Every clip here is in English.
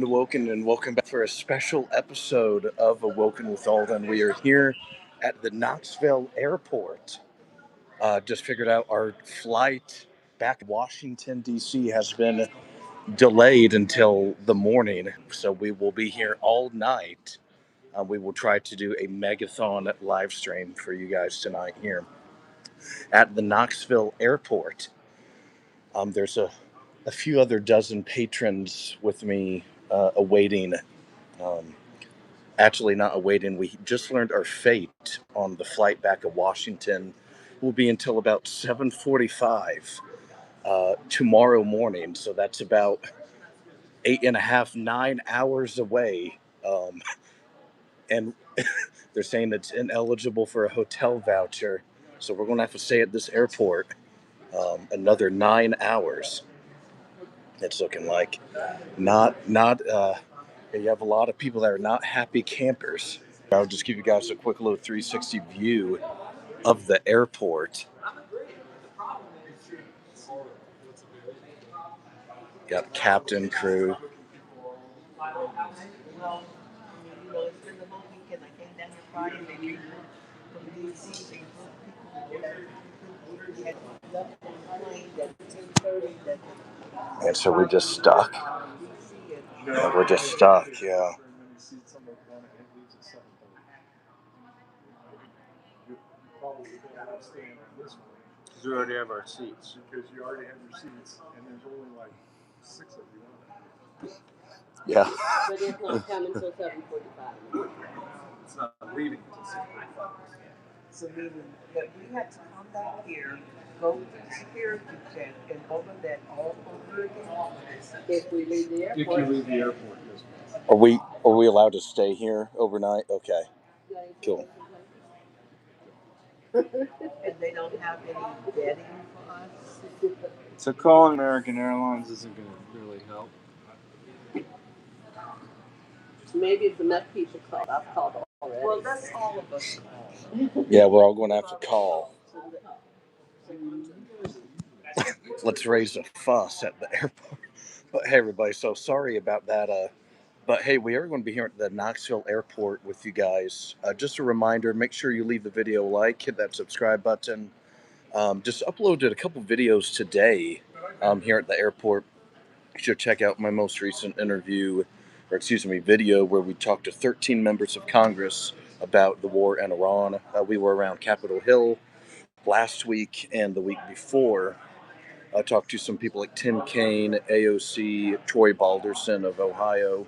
Awoken, and welcome back for a special episode of Awoken with Aulden. We are here at the Knoxville airport. Just figured out our flight back to Washington, D.C. has been delayed until the morning, so we will be here all night. We will try to do a megathon live stream for you guys tonight here at the Knoxville airport. There's a few other dozen patrons with me awaiting. Um, Actually, not awaiting. We just learned our fate on the flight back to Washington. Will be until about 7:45 tomorrow morning. So that's about 8.5, 9 hours away. And they're saying it's ineligible for a hotel voucher. So we're going to have to stay at this airport another 9 hours. It's looking like not. You have a lot of people that are not happy campers. I'll just give you guys a quick little 360 view of the airport. Got captain, crew. And so we're just stuck. Yeah, we're just stuck, yeah. Because we already have our seats. Because you already have your seats, and there's only like 6 of you on it. Yeah. But it's not coming until 7:45. It's not leaving until 7:45. So meaning that we had to come back here, go to the security check, and over that all over again. If we leave the If you airport. leave the airport, yes. Are we allowed to stay here overnight? Okay. Cool. And they don't have any bedding for us. So calling American Airlines isn't going to really help. Maybe it's enough people called. I've called already. Well, that's all of us call. Yeah, we're all going to have to call. Let's raise a fuss at the airport. But hey, everybody, so sorry about that. But hey, we are going to be here at the Knoxville airport with you guys. Just a reminder, make sure you leave the video a like, hit that subscribe button. Just uploaded a couple videos today here at the airport. You should check out my most recent video where we talked to 13 members of Congress about the war in Iran. We were around Capitol Hill last week and the week before. I talked to some people like Tim Kaine, AOC, Troy Balderson of Ohio.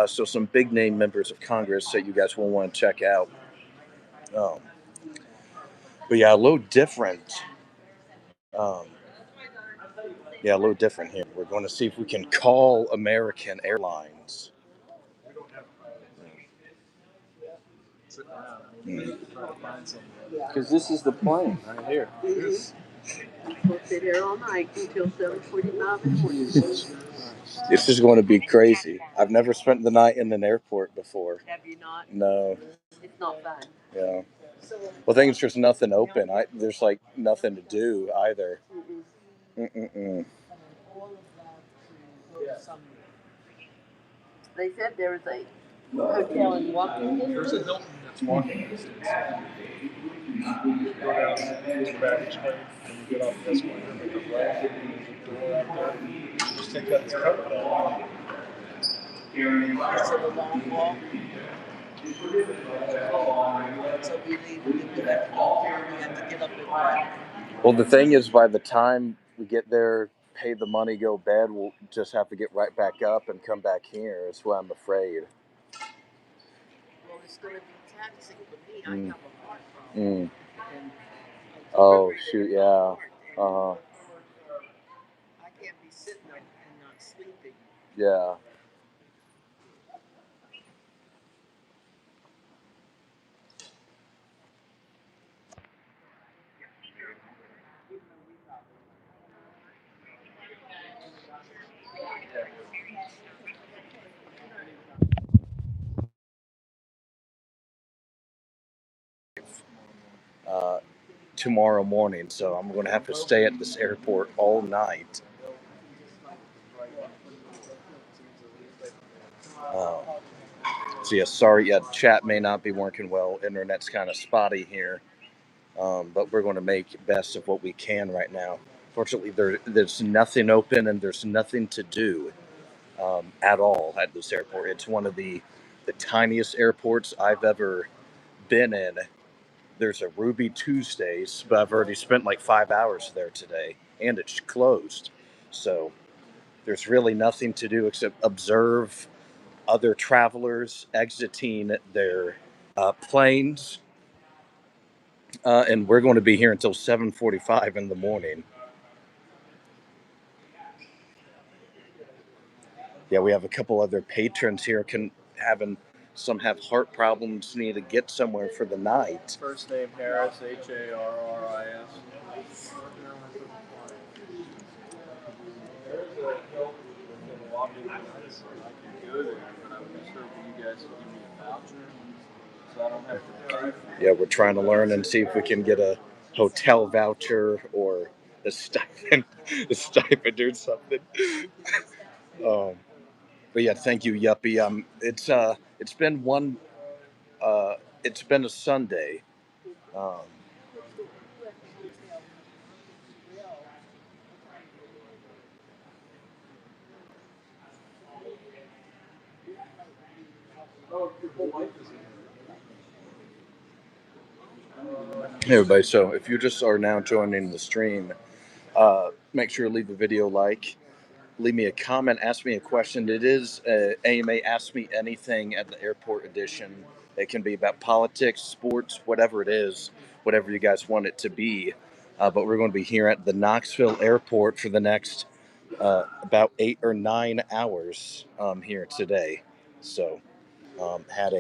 So some big name members of Congress that you guys will want to check out. But yeah, a little different. A little different here. We're going to see if we can call American Airlines. Because this is the plane right here. We'll sit here all night until 7:45 in the morning. This is going to be crazy. I've never spent the night in an airport before. Have you not? No. It's not fun. Yeah. Well, I think it's just nothing open. There's like nothing to do either. They said there was a hotel in Washington. There's a Hilton that's walking distance. You go down to the baggage claim, and you get off the escalator, make a right, and there's a door out there. You just take that cover down. Is it a long walk? So we leave and then we have to go here and we have to get up and run. Well, the thing is, by the time we get there, pay the money, go bed, we'll just have to get right back up and come back here. That's what I'm afraid. Well, it's going to be taxing for me. I have a heart problem. And oh, shoot, yeah. Uh-huh. I can't be sitting up and not sleeping. Yeah. Tomorrow morning, so I'm going to have to stay at this airport all night. So yeah, sorry, yeah, chat may not be working well. Internet's kind of spotty here, but we're going to make best of what we can right now. Fortunately, there's nothing open and there's nothing to do at all at this airport. It's one of the tiniest airports I've ever been in. There's a Ruby Tuesdays, but I've already spent like 5 hours there today, and it's closed. So there's really nothing to do except observe other travelers exiting their planes, and we're going to be here until 7:45 in the morning. Yeah, we have a couple other patrons here some have heart problems, need to get somewhere for the night. First name Harris, Harris. Yeah, we're trying to learn and see if we can get a hotel voucher or a stipend, or something. Um, but yeah, thank you, Yuppie. It's been uh, it's been a Sunday. Um, Hey everybody, so if you just are now joining the stream, make sure to leave a video like, leave me a comment, ask me a question. It is AMA Ask Me Anything at the Airport Edition. It can be about politics, sports, whatever it is, whatever you guys want it to be. But we're going to be here at the Knoxville Airport for the next about 8 or 9 hours here today. So had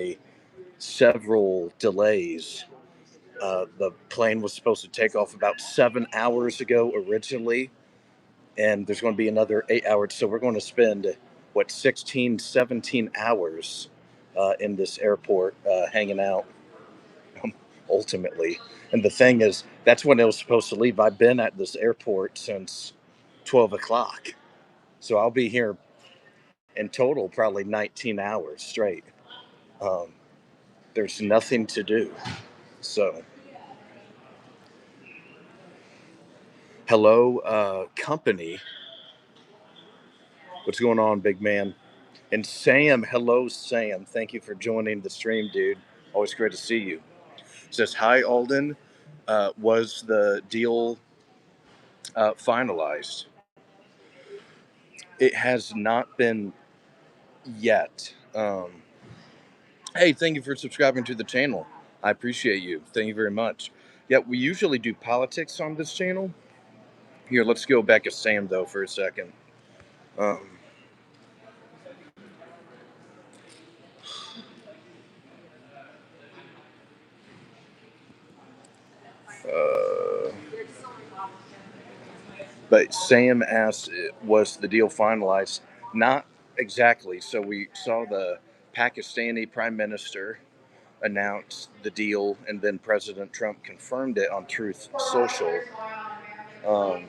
several delays. The plane was supposed to take off about 7 hours ago originally, and there's going to be another 8 hours. So we're going to spend, 16, 17 hours in this airport hanging out ultimately. And the thing is, that's when it was supposed to leave. I've been at this airport since 12 o'clock. So I'll be here in total probably 19 hours straight. Um, there's nothing to do. So, hello, company. What's going on, big man? And Sam, hello, Sam. Thank you for joining the stream, dude. Always great to see you. Says, hi, Aulden. Was the deal finalized? It has not been yet. Hey, thank you for subscribing to the channel. I appreciate you. Thank you very much. Yeah, we usually do politics on this channel. Here, let's go back to Sam, though, for a second. Um, uh, but Sam asked, was the deal finalized? Not exactly. So we saw the Pakistani prime minister announce the deal, and then President Trump confirmed it on Truth Social. Um,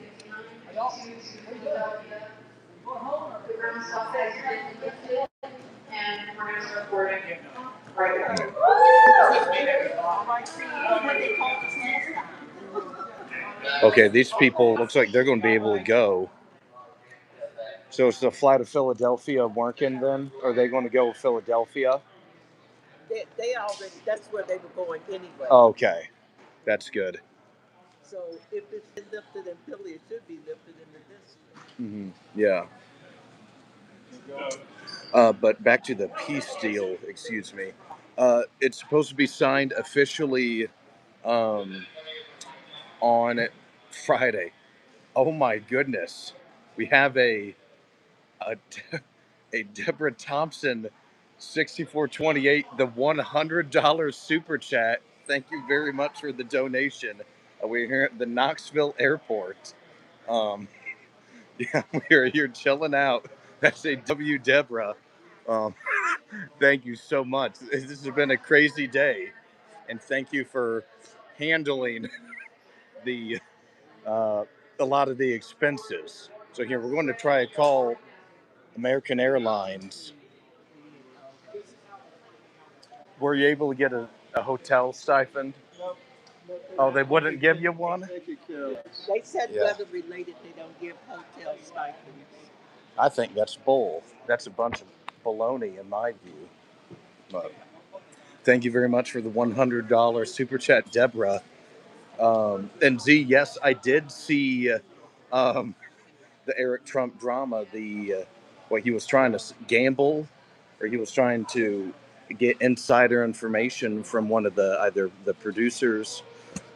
okay, these people looks like they're going to be able to go. So it's the flight of Philadelphia working then? Are they going to go to Philadelphia? They already, that's where they were going anyway. Okay, that's good. So if it's been lifted in Philly, it should be lifted in the district. Mm-hmm. Yeah. But back to the peace deal, excuse me. It's supposed to be signed officially on Friday. Oh my goodness. We have a Deborah Thompson 6428, the $100 super chat. Thank you very much for the donation. We're here at the Knoxville Airport. Um, yeah, we are here chilling out. That's a W, Deborah. Um, thank you so much. This has been a crazy day, and thank you for handling the a lot of the expenses. So here we're going to try to call American Airlines. Were you able to get a hotel stipend? Oh, they wouldn't give you one? They could care less. They said Yeah. weather related, they don't give hotel stipends. I think that's bull. That's a bunch of baloney in my view. But thank you very much for the $100 super chat, Deborah. And Z, yes, I did see um, the Eric Trump drama. What he was trying to gamble, or he was trying to get insider information from one of the either the producers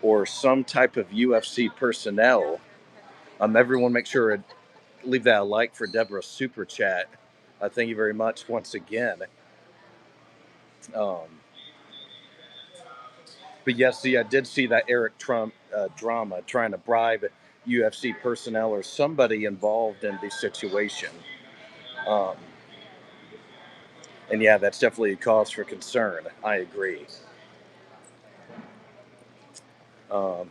or some type of UFC personnel. Everyone, make sure to leave that a like for Deborah's super chat. Thank you very much once again. Um, but yes, see, I did see that Eric Trump drama trying to bribe UFC personnel or somebody involved in the situation. Um, and yeah, that's definitely a cause for concern. I agree. Um,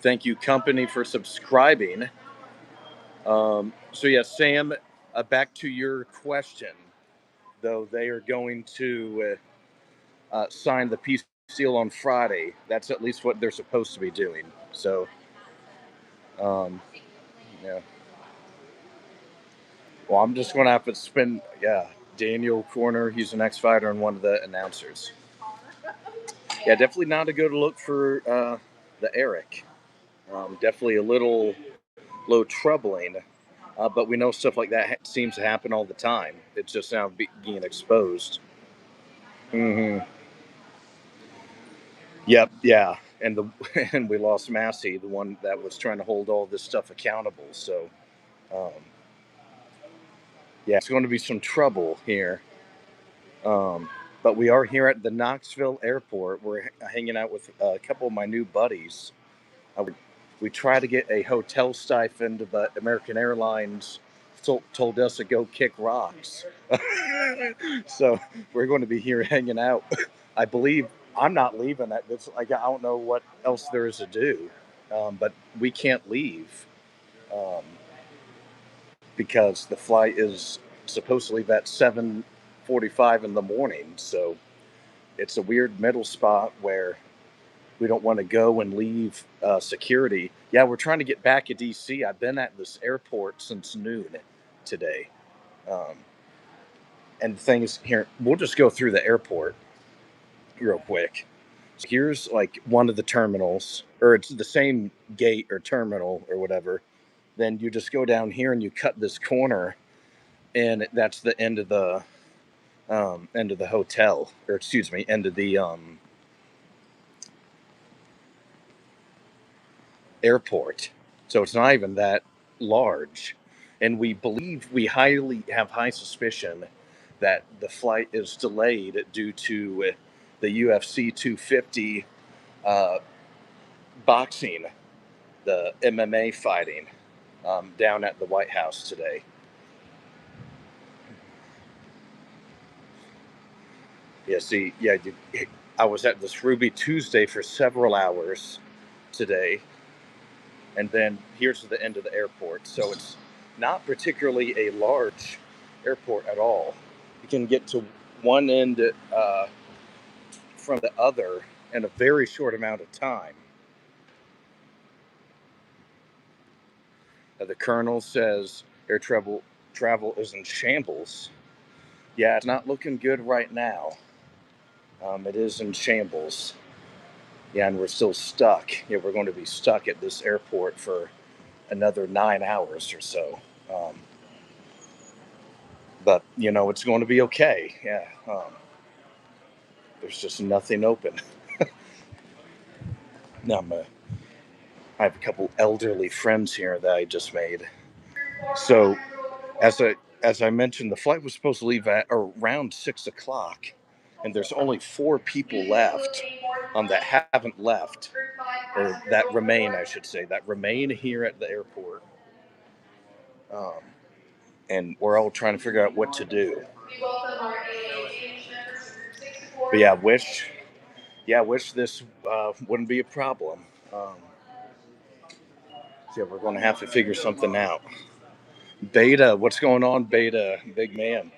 thank you, company, for subscribing. So yeah, Sam, back to your question. Though they are going to sign the peace deal on Friday. That's at least what they're supposed to be doing. So, um, yeah. Well, I'm just going to have to spend, yeah, Daniel Corner. He's an ex-fighter and one of the announcers. Yeah, definitely not a good look for the Eric. Definitely a little troubling. But we know stuff like that seems to happen all the time. It's just now being exposed. Mm-hmm. Yep, yeah, and the and we lost Massey, the one that was trying to hold all this stuff accountable. So, um, yeah, it's going to be some trouble here. But we are here at the Knoxville airport. We're hanging out with a couple of my new buddies. We try to get a hotel stipend, but American Airlines told us to go kick rocks. So we're going to be here hanging out. I believe I'm not leaving. Like I don't know what else there is to do, but we can't leave um, because the flight is supposed to leave at 7:45 in the morning. So it's a weird middle spot where we don't want to go and leave security. Yeah, we're trying to get back at DC. I've been at this airport since noon today. Um, and things here, we'll just go through the airport real quick. So here's like one of the terminals, or it's the same gate or terminal or whatever. Then you just go down here and you cut this corner, and that's the end of the hotel, or excuse me, end of the airport. So it's not even that large. And we believe, we highly have high suspicion that the flight is delayed due to the UFC 250 uh, boxing, the MMA fighting down at the White House today. Yeah, see, yeah, I was at this Ruby Tuesday for several hours today, and then here's the end of the airport. So it's not particularly a large airport at all. You can get to one end from the other in a very short amount of time. The colonel says air travel is in shambles. Yeah, it's not looking good right now. It is in shambles. Yeah, and we're still stuck. Yeah, we're going to be stuck at this airport for another 9 hours or so. But it's going to be okay. Yeah, there's just nothing open. Now I have a couple elderly friends here that I just made. So as I mentioned, the flight was supposed to leave at around 6 o'clock, and there's only 4 people left that haven't left, or that remain, I should say, that remain here at the airport. Um, and we're all trying to figure out what to do. But wish this wouldn't be a problem. So yeah, we're going to have to figure something out. Beta, what's going on, Beta, big man?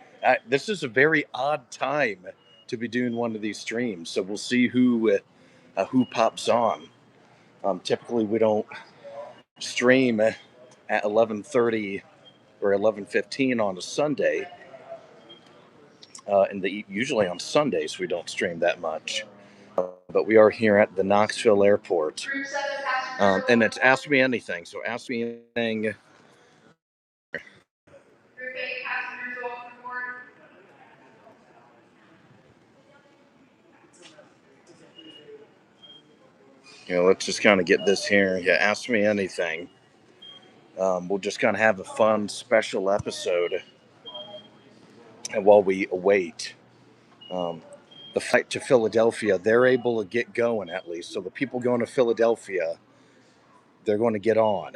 This is a very odd time to be doing one of these streams, so we'll see who pops on. Typically, we don't stream at 11:30 or 11:15 on a Sunday, and usually on Sundays we don't stream that much. But we are here at the Knoxville airport, and it's Ask Me Anything. So ask me anything. Let's just kind of get this here. Yeah, ask me anything. We'll just kind of have a fun special episode, and while we await the flight to Philadelphia, they're able to get going at least. So the people going to Philadelphia, they're going to get on.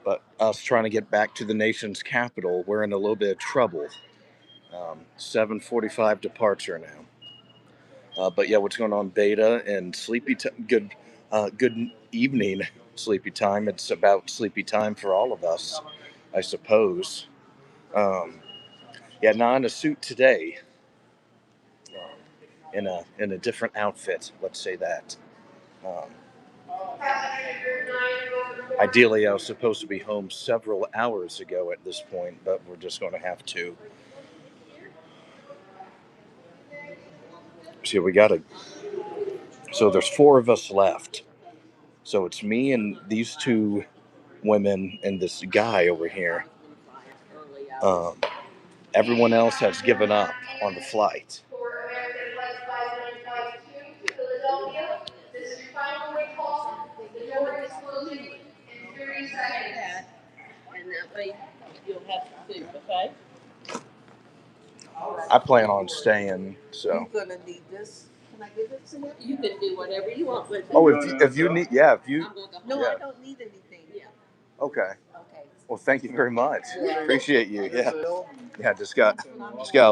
But us trying to get back to the nation's capital, we're in a little bit of trouble. 7:45 departure now. But yeah, what's going on, Beta and Sleepy? Good evening, Sleepy Time. It's about sleepy time for all of us, I suppose. Yeah, not in a suit today. In a different outfit. Let's say that. Um, Ideally, I was supposed to be home several hours ago at this point, but we're just going to have to. See, we got to. So there's four of us left. So it's me and these two women and this guy over here. Um, Everyone else has given up on the flight. And that way you'll have food, okay? I plan on staying, so. You're gonna need this. Can I give it to you? You can do whatever you want with it. Oh, if you need, yeah, if you. No, yeah. I don't need anything. Yeah. Okay. Okay. Well, thank you very much. Appreciate you. Yeah. Yeah. Just got a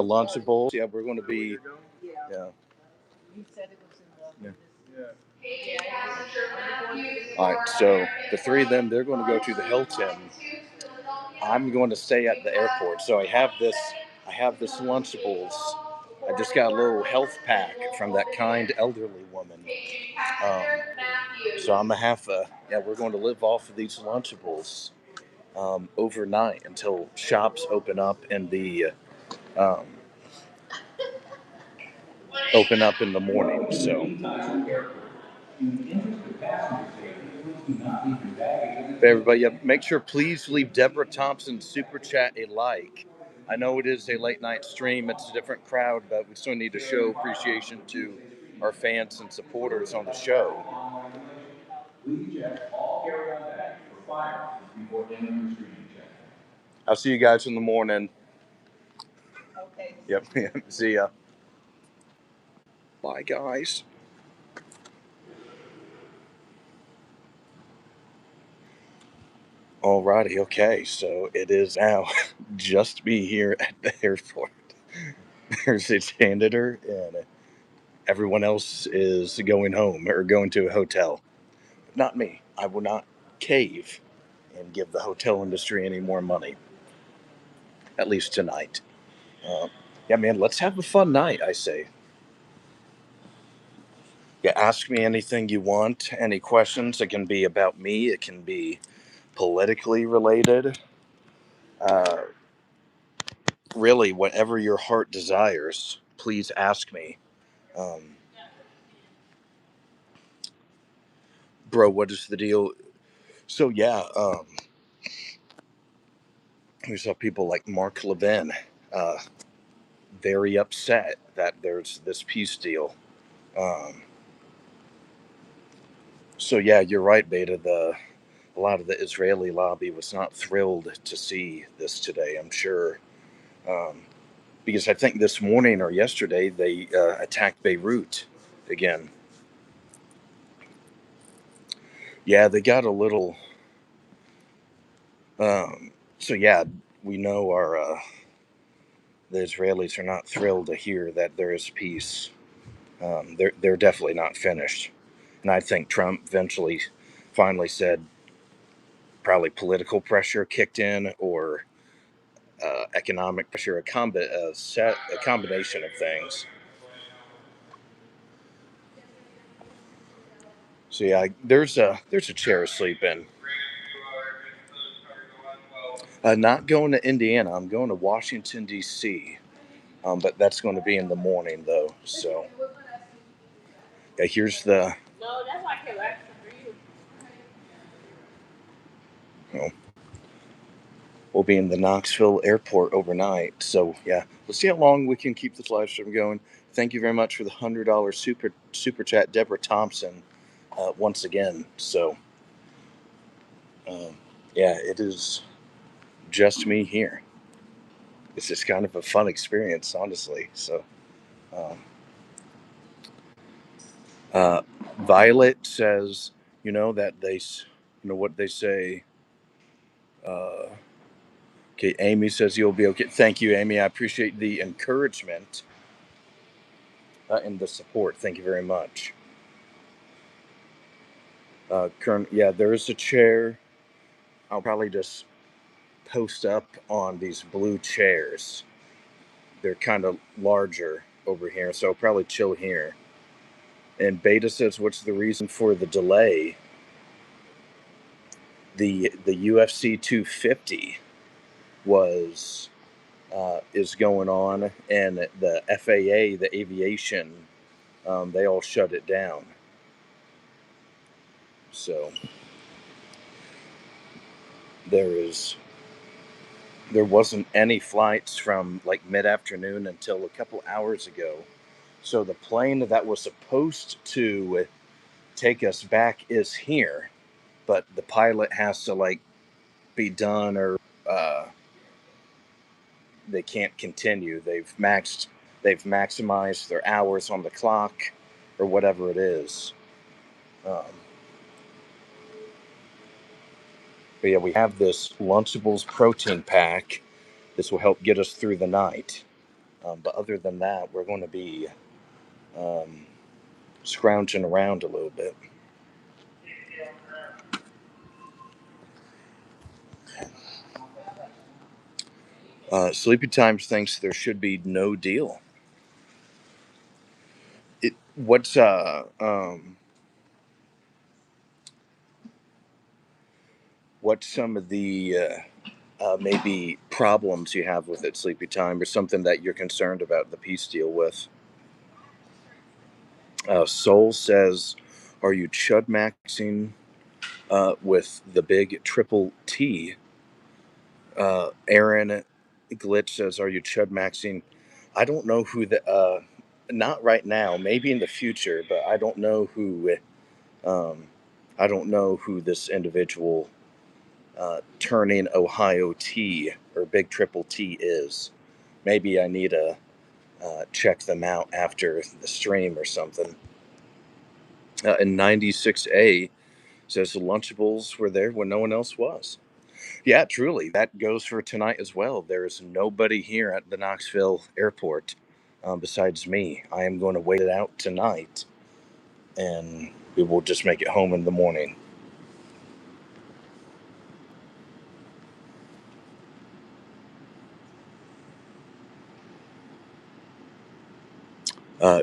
Lunchables. Yeah, we're going to be. Yeah. You said it was in the. All right. So the three of them, they're going to go to the Hilton. I'm going to stay at the airport. So I have this. Lunchables. I just got a little health pack from that kind elderly woman. So I'm gonna have to. Yeah, we're going to live off of these Lunchables overnight until shops open up in the um, morning. So. Everybody, yeah, make sure please leave Deborah Thompson's super chat a like. I know it is a late night stream, it's a different crowd, but we still need to show appreciation to our fans and supporters on the show. I'll see you guys in the morning. Okay. Yep. See ya. Bye, guys. Alrighty, okay, so it is now just me here at the airport. There's a janitor, and everyone else is going home or going to a hotel. Not me. I will not cave and give the hotel industry any more money. At least tonight. Yeah, man, let's have a fun night, I say. Yeah, ask me anything you want. Any questions? It can be about me. It can be politically related. Uh, really, whatever your heart desires, please ask me. Um, Bro, what is the deal? So, yeah, we saw people like Mark Levin very upset that there's this peace deal. Um, so, yeah, you're right, Beta. A lot of the Israeli lobby was not thrilled to see this today, I'm sure. Um, because I think this morning or yesterday they attacked Beirut again. Yeah, they got a little. So yeah, we know the Israelis are not thrilled to hear that there is peace. They're definitely not finished, and I think Trump eventually, finally said, probably political pressure kicked in, or economic pressure, a combination of things. So yeah, there's a chair to sleep in. Not going to Indiana. I'm going to Washington D.C. But that's going to be in the morning though. So yeah, here's the. No, that's like extra for you. Oh, we'll be in the Knoxville airport overnight. So yeah, we'll see how long we can keep this live stream going. Thank you very much for the $100 super chat, Deborah Thompson, once again. So yeah, it is just me here. This is kind of a fun experience, honestly. So. Um, Violet says, that what they say. Okay, Amy says you'll be okay. Thank you, Amy. I appreciate the encouragement and the support. Thank you very much. Yeah, there is a chair. I'll probably just post up on these blue chairs. They're kind of larger over here, so I'll probably chill here. And Beta says, what's the reason for the delay? The UFC 250 was is going on, and the FAA, the aviation, they all shut it down. So there wasn't any flights from like mid-afternoon until a couple hours ago. So the plane that was supposed to take us back is here, but the pilot has to like be done, or uh, they can't continue. They've maximized their hours on the clock, or whatever it is. Um, but yeah, we have this Lunchables protein pack. This will help get us through the night. But other than that, we're going to be um, scrounging around a little bit. Sleepy Times thinks there should be no deal. What's some of the maybe problems you have with it, Sleepy Time, or something that you're concerned about the peace deal with? Soul says, "Are you chud maxing with the big triple T?" Aaron Glitch says, "Are you chud maxing?" I don't know who the. Not right now. Maybe in the future, but I don't know who. Um, I don't know who this individual turning Ohio T or Big Triple T is. Maybe I need to check them out after the stream or something. And 96A says the Lunchables were there when no one else was. Yeah, truly. That goes for tonight as well. There is nobody here at the Knoxville airport besides me. I am going to wait it out tonight, and we will just make it home in the morning.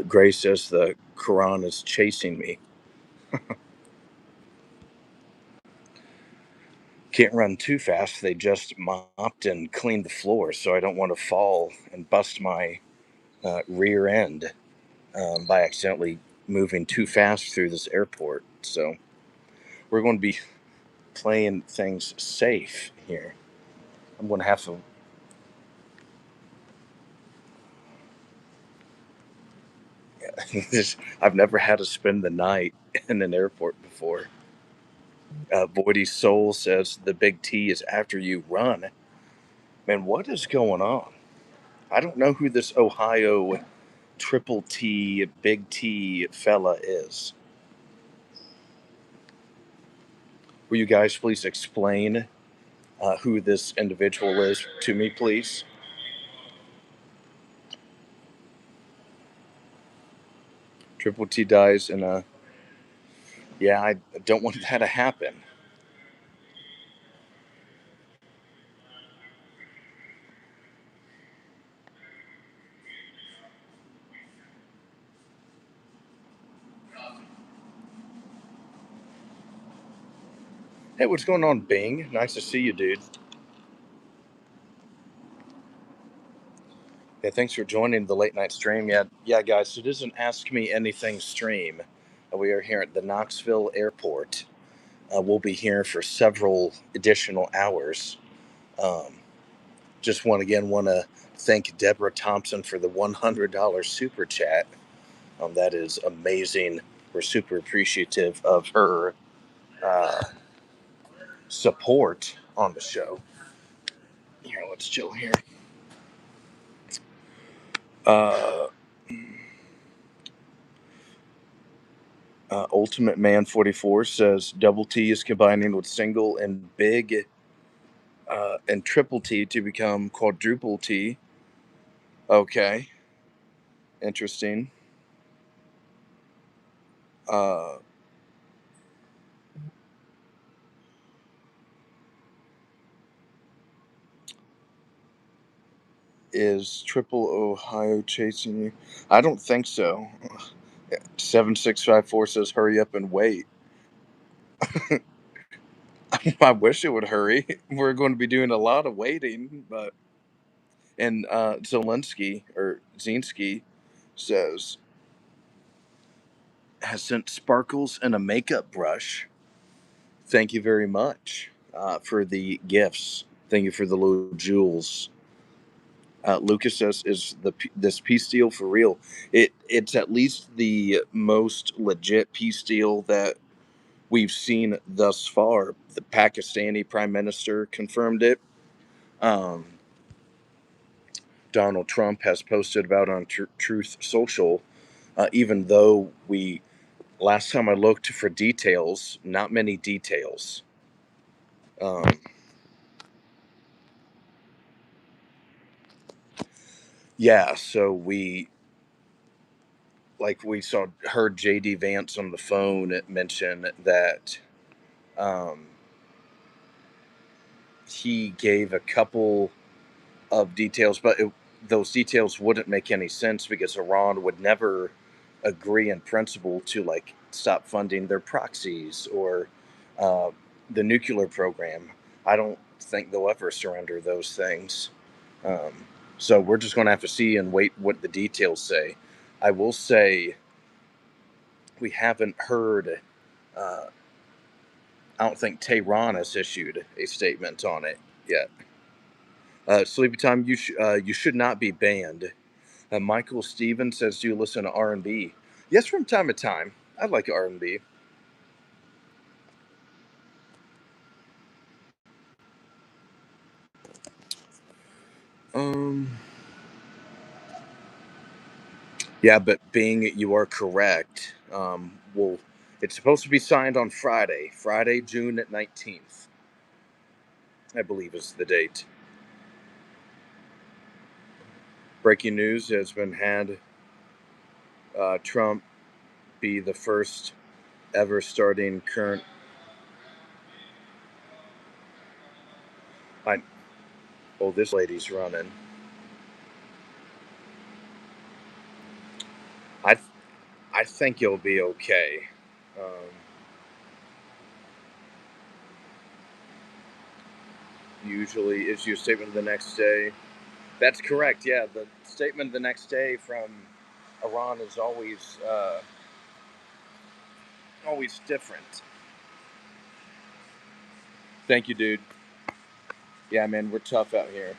Gray says the Quran is chasing me. Can't run too fast. They just mopped and cleaned the floor, so I don't want to fall and bust my rear end by accidentally moving too fast through this airport. So we're going to be playing things safe here. I'm going to have to. I've never had to spend the night in an airport before. Voidy Soul says the big T is after you. Run. Man, what is going on? I don't know who this Ohio triple T, big T fella is. Will you guys please explain who this individual is to me, please? Triple T dies in a. Yeah, I don't want that to happen. Hey, what's going on, Bing? Nice to see you, dude. Yeah, thanks for joining the late night stream. Yeah, guys, it is an Ask Me Anything stream. We are here at the Knoxville Airport. We'll be here for several additional hours. Um, just want to thank Deborah Thompson for the $100 super chat. That is amazing. We're super appreciative of her uh, support on the show. Here, let's chill here. Uh, Ultimate Man 44 says double T is combining with single and big and triple T to become quadruple T. Okay, interesting. Uh, is Triple Ohio chasing you? I don't think so. 7654 says hurry up and wait. I wish it would hurry. We're going to be doing a lot of waiting, but and Zelensky or Zinsky says has sent sparkles and a makeup brush. Thank you very much for the gifts. Thank you for the little jewels. Lucas says, "Is this peace deal for real? It's at least the most legit peace deal that we've seen thus far. The Pakistani Prime Minister confirmed it. Um, Donald Trump has posted about on Truth Social. Even though we last time I looked for details, not many details. Um, yeah, so we saw heard JD Vance on the phone mention that um, he gave a couple of details, but those details wouldn't make any sense because Iran would never agree in principle to like stop funding their proxies or uh, the nuclear program. I don't think they'll ever surrender those things. Um, so we're just going to have to see and wait what the details say. I will say we haven't heard. Uh, I don't think Tehran has issued a statement on it yet. Sleepy time, you should not be banned. Michael Stevens says, "Do you listen to R&B?" Yes, from time to time. I like R&B. Um, yeah, but being you are correct. Well, it's supposed to be signed on Friday, June 19th. I believe is the date. Breaking news has been had. Trump be the first ever starting current. I, oh, this lady's running. I I think you'll be okay. Um, usually issue a statement the next day. That's correct. Yeah, the statement the next day from Iran is always different. Thank you, dude. Yeah, man, we're tough out here.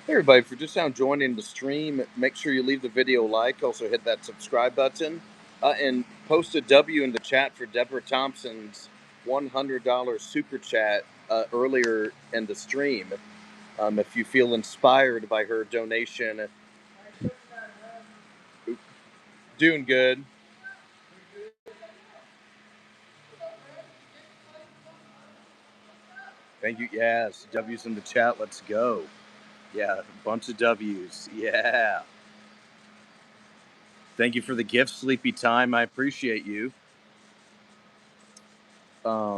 Hey, everybody, for just now joining the stream, make sure you leave the video a like. Also, hit that subscribe button and post a W in the chat for Deborah Thompson's $100 super chat earlier in the stream. If you feel inspired by her donation, doing good. Thank you. Yes, W's in the chat. Let's go. Yeah, a bunch of W's. Yeah. Thank you for the gift, Sleepy Time. I appreciate you.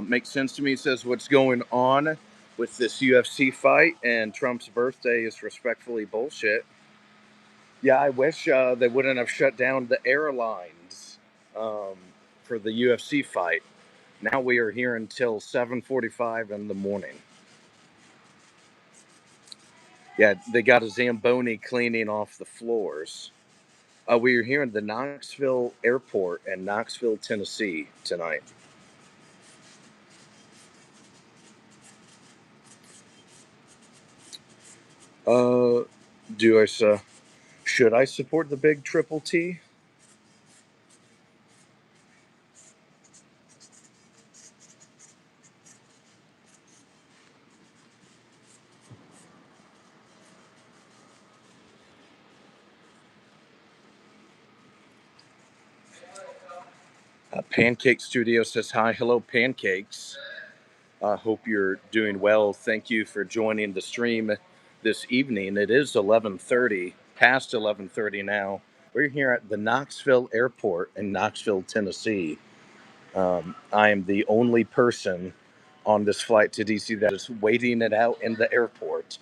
Makes sense to me. Says what's going on with this UFC fight and Trump's birthday is respectfully bullshit. Yeah, I wish they wouldn't have shut down the airlines um, for the UFC fight. Now we are here until 7:45 in the morning. Yeah, they got a Zamboni cleaning off the floors. We are here in the Knoxville airport in Knoxville, Tennessee tonight. Uh, do should I support the big triple T? Pancake Studio says hi. Hello, Pancakes. Hope you're doing well. Thank you for joining the stream this evening. It is 11:30, past 11:30 now. We're here at the Knoxville Airport in Knoxville, Tennessee. I am the only person on this flight to DC that is waiting it out in the airport.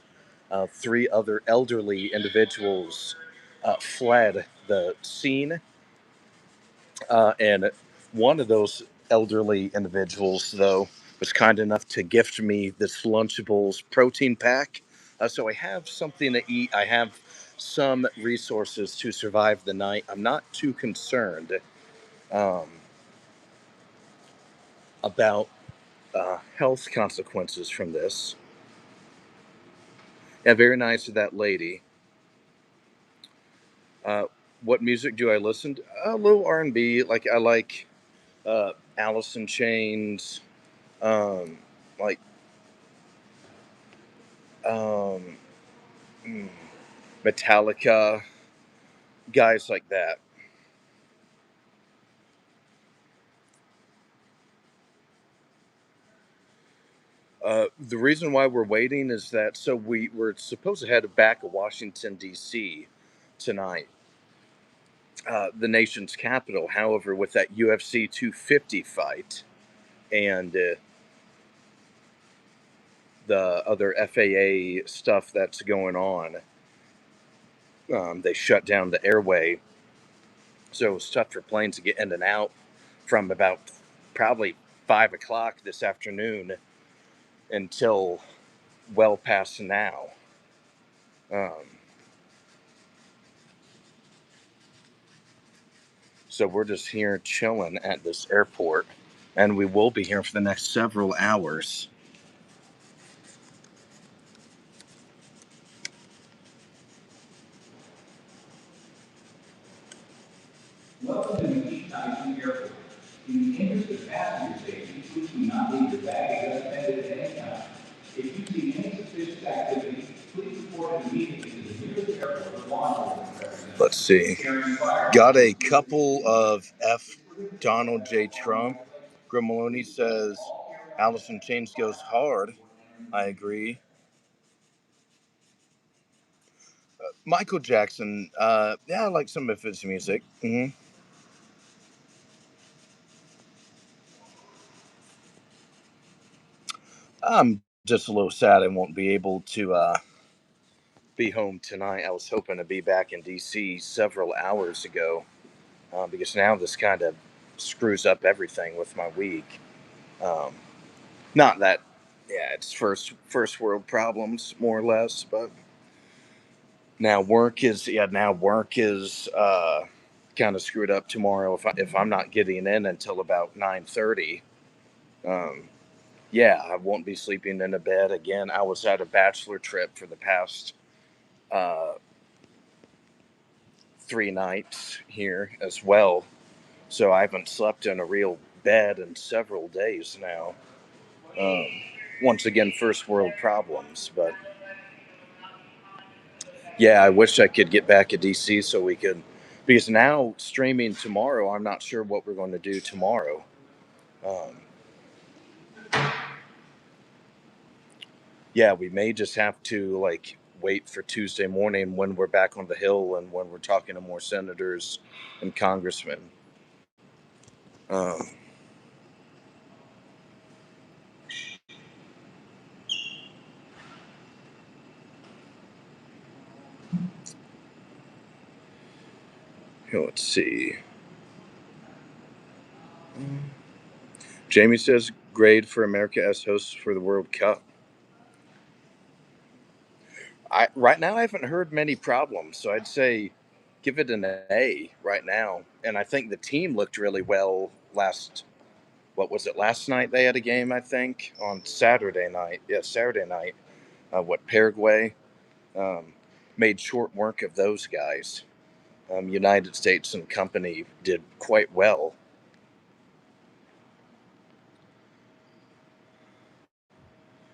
Three other elderly individuals fled the scene, and one of those elderly individuals, though, was kind enough to gift me this Lunchables protein pack. So I have something to eat. I have some resources to survive the night. I'm not too concerned um, about health consequences from this. Yeah, very nice of that lady. Uh, what music do I listen to? A little R&B. Like I like Alice in Chains, um, like um, mm, Metallica, guys like that. The reason why we're waiting is that so we were supposed to head back to Washington D.C. tonight, the nation's capital. However, with that UFC 250 fight and the other FAA stuff that's going on, they shut down the airway, so it was tough for planes to get in and out from about probably 5 o'clock this afternoon until well past now. Um, so we're just here chilling at this airport, and we will be here for the next several hours. Welcome to McKee Tyson Airport. In the interest of passenger safety, please do not leave your baggage unattended at any time. If you see any suspicious activity, please report it immediately to the nearest airport law enforcement representative. Let's see. Got a couple of F. Donald J. Trump. Grimaloni says Alice in Chains goes hard. I agree. Michael Jackson. Yeah, I like some of his music. I'm just a little sad I won't be able to be home tonight. I was hoping to be back in DC several hours ago because now this kind of screws up everything with my week. Um, not that, yeah, it's first world problems more or less, but now work is kind of screwed up tomorrow if I'm not getting in until about 9:30. Um, yeah, I won't be sleeping in a bed again. I was at a bachelor trip for the past uh, 3 nights here as well. So I haven't slept in a real bed in several days now. Um, Once again, first world problems. But yeah, I wish I could get back to DC so we could, because now streaming tomorrow, I'm not sure what we're going to do tomorrow. Um, yeah, we may just have to like wait for Tuesday morning when we're back on the Hill and when we're talking to more senators and congressmen. Um, Let's see. Jamie says grade for America as hosts for the World Cup. Right now I haven't heard many problems, so I'd say give it an A right now. And I think the team looked really well last. What was it? Last night they had a game, I think, on Saturday night. Yeah, Saturday night. Paraguay um, made short work of those guys. United States and company did quite well.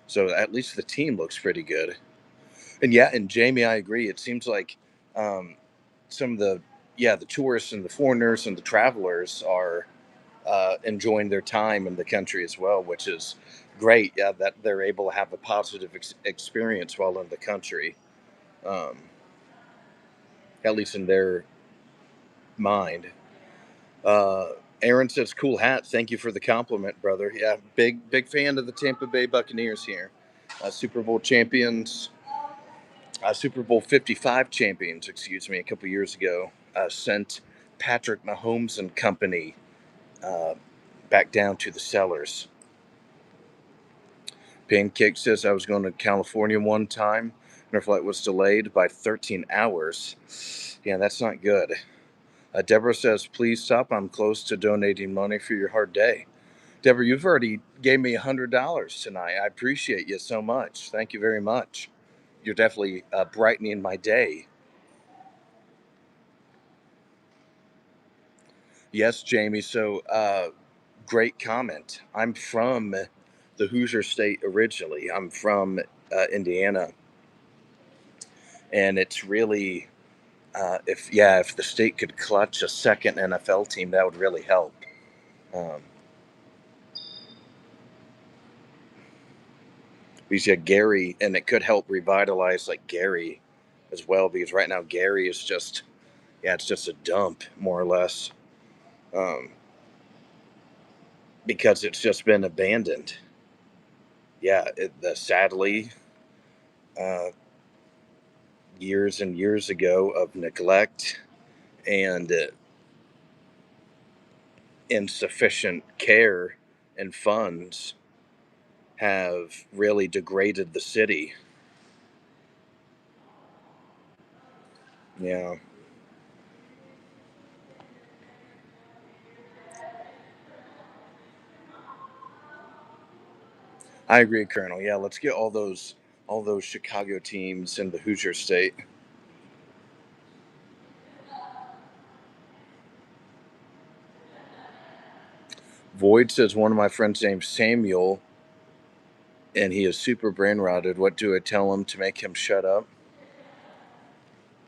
So at least the team looks pretty good. And yeah, and Jamie, I agree. It seems like um, some of the tourists and the foreigners and the travelers are enjoying their time in the country as well, which is great. Yeah, that they're able to have a positive experience while in the country, um, at least in their mind. Uh, Aaron says, "Cool hat. Thank you for the compliment, brother." Yeah, big fan of the Tampa Bay Buccaneers here, Super Bowl champions, Super Bowl 55 champions. Excuse me, a couple years ago, sent Patrick Mahomes and company uh, back down to the cellars. Pancake says I was going to California one time and our flight was delayed by 13 hours. Yeah, that's not good. Deborah says, please stop. I'm close to donating money for your hard day. Deborah, you've already gave me $100 tonight. I appreciate you so much. Thank you very much. You're definitely brightening my day. Yes, Jamie. So, great comment. I'm from the Hoosier State originally. I'm from Indiana, and it's really if the state could clutch a second NFL team, that would really help. Um, because yeah, Gary, and it could help revitalize like Gary as well. Because right now Gary is just it's just a dump more or less, um, because it's just been abandoned. Yeah, sadly, uh, years and years ago of neglect and insufficient care and funds have really degraded the city. Yeah, I agree, Colonel. Yeah, let's get all those Chicago teams in the Hoosier State. Void says one of my friends named Samuel, and he is super brain rotted. What do I tell him to make him shut up?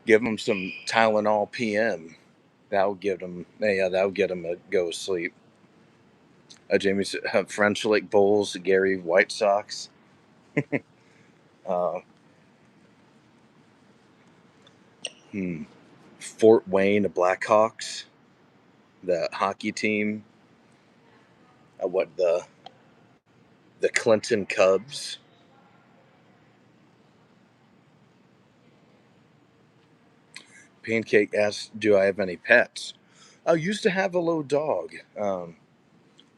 Give him some Tylenol PM. That'll get him. Yeah, that'll get him to go to sleep. Jamie said French Lick Bulls, Gary White Sox. Uh, hmm. Fort Wayne Blackhawks, the hockey team. What the Clinton Cubs. Pancake asks, "Do I have any pets?" I used to have a little dog,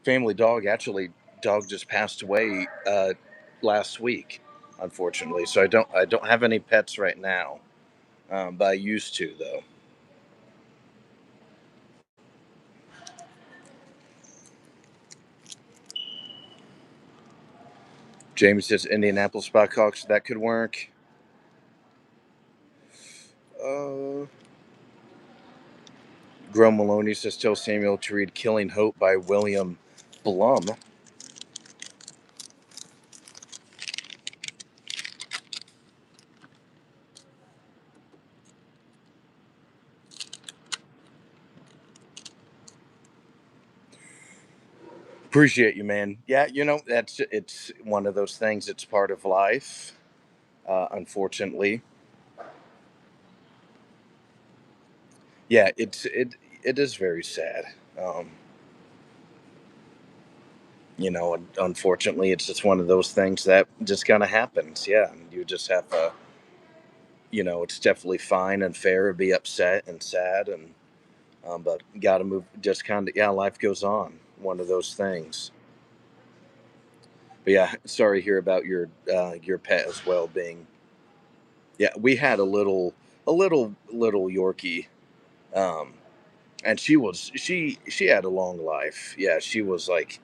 family dog. Actually, dog just passed away last week, unfortunately. So I don't have any pets right now, but I used to though. James says Indianapolis Blackhawks. That could work. Uh, Gro Maloney says tell Samuel to read Killing Hope by William Blum. Appreciate you, man. Yeah, it's one of those things. It's part of life. Unfortunately, yeah, it is very sad. Um, Unfortunately, it's just one of those things that just kind of happens. Yeah, and you just have to. It's definitely fine and fair to be upset and sad, and But gotta move. Just kind of, yeah. Life goes on. One of those things. But yeah, sorry to hear about your pet as well being. Yeah, we had a little Yorkie, um, and she had a long life. Yeah, she was like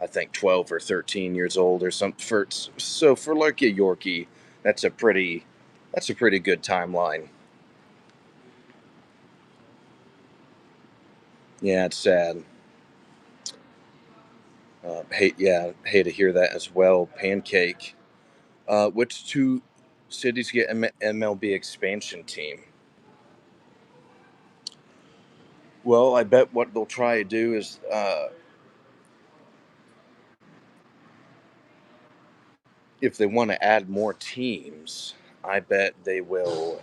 I think 12 or 13 years old or something. For like a Yorkie, that's a pretty that's a pretty good timeline. Yeah, it's sad. Hate to hear that as well. Pancake. Which two cities get MLB expansion team? Well, I bet what they'll try to do is if they want to add more teams, I bet they will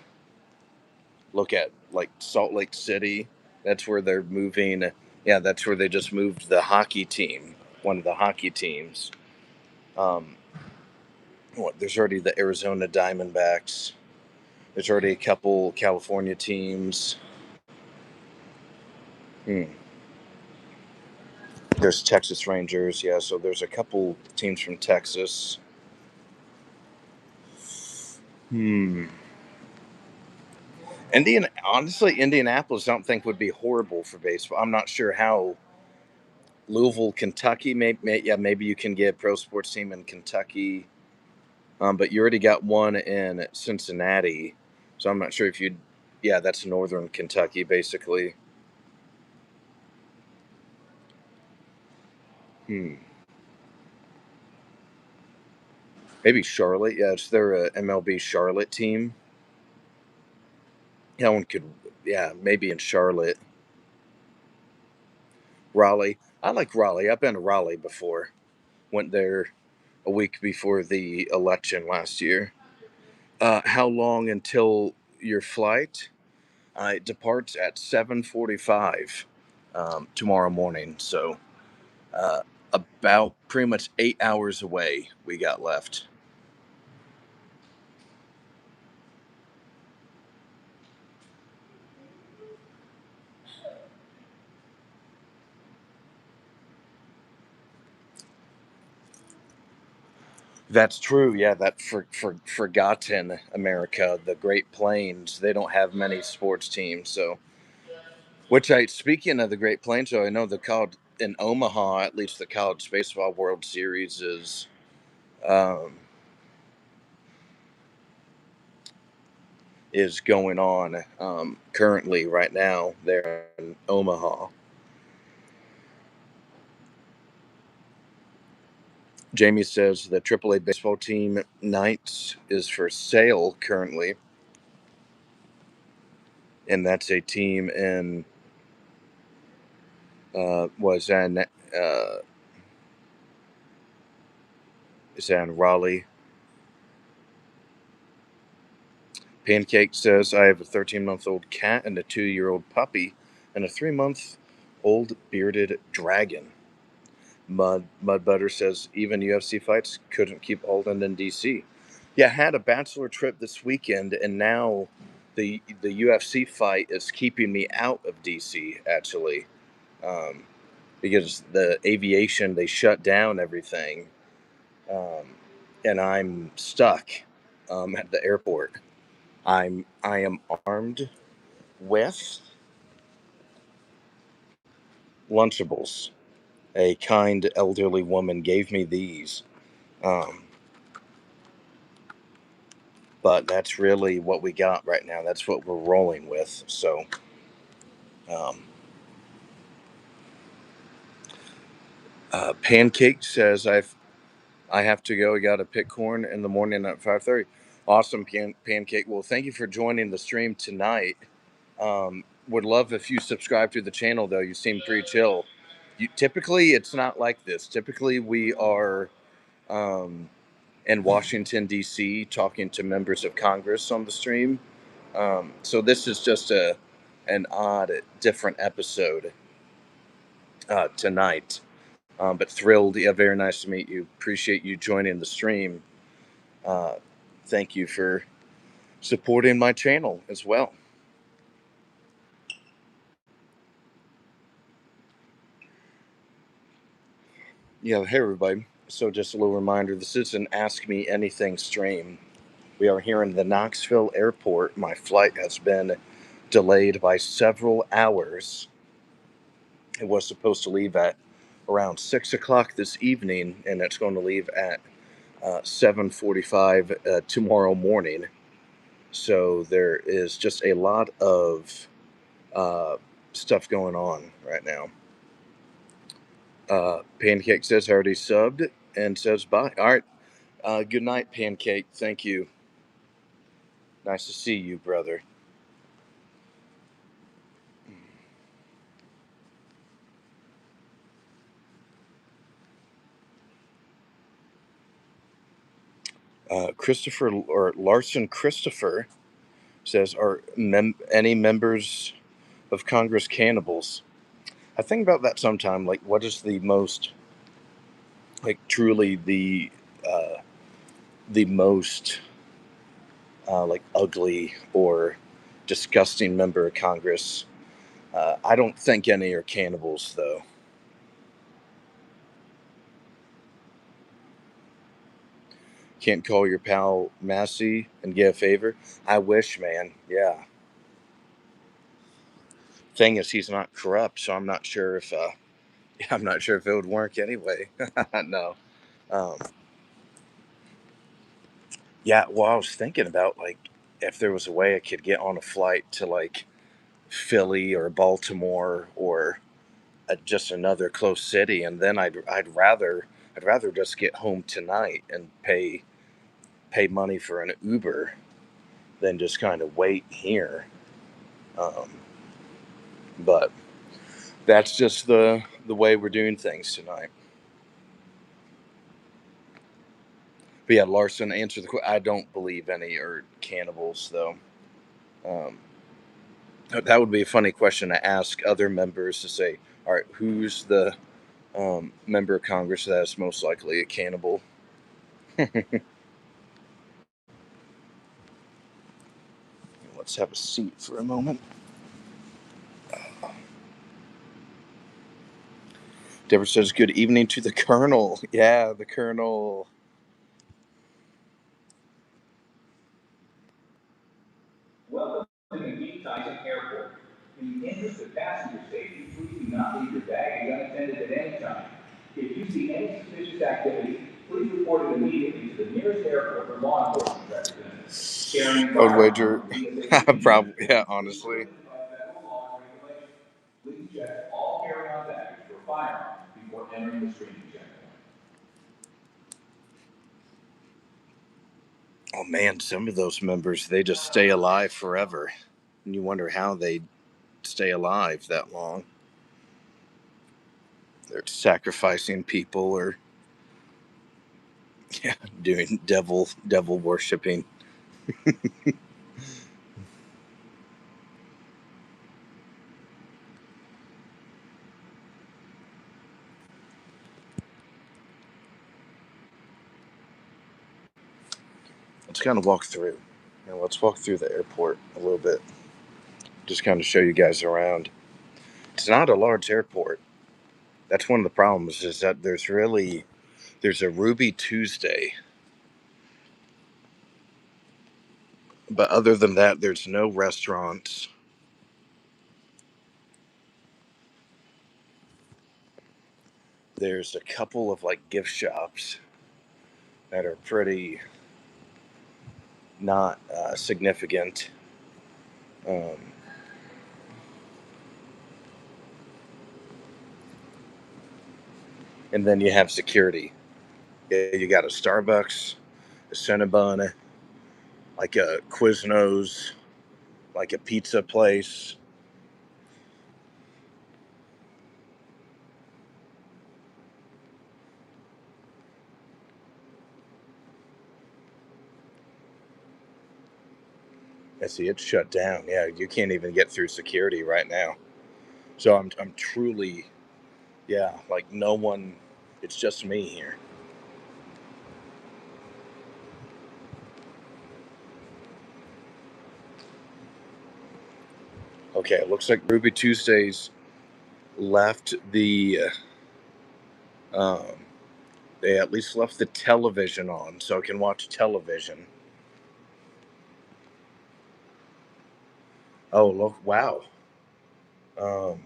look at like Salt Lake City. That's where they're moving. Yeah, that's where they just moved the hockey team, one of the hockey teams. Um, there's already the Arizona Diamondbacks. There's already a couple California teams. Hmm. There's Texas Rangers. Yeah, so there's a couple teams from Texas. Hmm. Honestly, Indianapolis, I don't think would be horrible for baseball. I'm not sure how Louisville, Kentucky. Maybe you can get a pro sports team in Kentucky, but you already got one in Cincinnati, so I'm not sure if you'd. Yeah, that's northern Kentucky, basically. Hmm. Maybe Charlotte. Yeah, it's their MLB Charlotte team. That one could. Yeah, maybe in Charlotte. Raleigh. I like Raleigh. I've been to Raleigh before. Went there a week before the election last year. How long until your flight? It departs at 7:45 tomorrow morning. So uh, about pretty much 8 hours away we got left. That's true. Yeah, that forgotten America, the Great Plains. They don't have many sports teams. So, speaking of the Great Plains, so I know the college in Omaha, at least the College Baseball World Series um, is going on currently right now there in Omaha. Jamie says the AAA baseball team Knights is for sale currently, and that's a team in was in is in Raleigh. Pancake says I have a 13-month-old cat and a 2-year-old puppy and a 3-month-old bearded dragon. Mud Butter says even UFC fights couldn't keep Aulden in DC. Yeah, I had a bachelor trip this weekend, and now the UFC fight is keeping me out of DC actually, um, because the aviation they shut down everything, um, and I'm stuck at the airport. I am armed with Lunchables. A kind elderly woman gave me these. Um, but that's really what we got right now. That's what we're rolling with. So, um, Pancake says I have to go. I got to pick corn in the morning at 5:30. Awesome, Pancake. Well, thank you for joining the stream tonight. Would love if you subscribe to the channel, though. You seem pretty chill. Typically, it's not like this. Typically, we are um, in Washington D.C. talking to members of Congress on the stream. So this is just an odd, different episode tonight. But thrilled. Yeah, very nice to meet you. Appreciate you joining the stream. Uh, Thank you for supporting my channel as well. Yeah, hey everybody. So just a little reminder, this is an Ask Me Anything stream. We are here in the Knoxville airport. My flight has been delayed by several hours. It was supposed to leave at around 6 o'clock this evening, and it's going to leave at 7:45 tomorrow morning. So there is just a lot of uh, stuff going on right now. Pancake says I already subbed and says bye. All right. Good night, Pancake. Thank you. Nice to see you, brother. Christopher or Larson Christopher says, "Are any members of Congress cannibals?" I think about that sometime. Like, what is the most, like, truly the most, like, ugly or disgusting member of Congress? I don't think any are cannibals, though. Can't call your pal Massey and get a favor? I wish, man. Yeah. Thing is, he's not corrupt, so I'm not sure if I'm not sure if it would work anyway. No. Um, yeah. Well, I was thinking about, like, if there was a way I could get on a flight to, like, Philly or Baltimore or just another close city, and then I'd rather just get home tonight and pay money for an Uber than just kind of wait here. Um, but that's just the way we're doing things tonight. But yeah, Larson, answer the question. I don't believe any are cannibals, though. Um, that would be a funny question to ask other members to say, all right, who's the member of Congress that is most likely a cannibal? Let's have a seat for a moment. Deborah says, good evening to the Colonel. Yeah, the Colonel. Welcome to McGee Tyson Airport. In the interest of passenger safety, please do not leave your baggage unattended at any time. If you see any suspicious activity, please report it immediately to the nearest airport or law enforcement representative. I would wager, probably, yeah, honestly. Please check all carry-on baggage for firearms before entering the screening checkpoint. Oh man, some of those members, they just stay alive forever. And you wonder how they stay alive that long. They're sacrificing people or yeah, doing devil worshipping. Let's kind of walk through. Let's walk through the airport a little bit. Just kind of show you guys around. It's not a large airport. That's one of the problems is that there's a Ruby Tuesday. But other than that, there's no restaurants. There's a couple of like gift shops that are pretty not significant. Um, and then you have security. Yeah, you got a Starbucks, a Cinnabon, like a Quiznos, like a pizza place. I see it's shut down. Yeah, you can't even get through security right now. So I'm truly, yeah, like no one. It's just me here. Okay, it looks like Ruby Tuesdays left the They at least left the television on so I can watch television. Oh, look, wow. Um,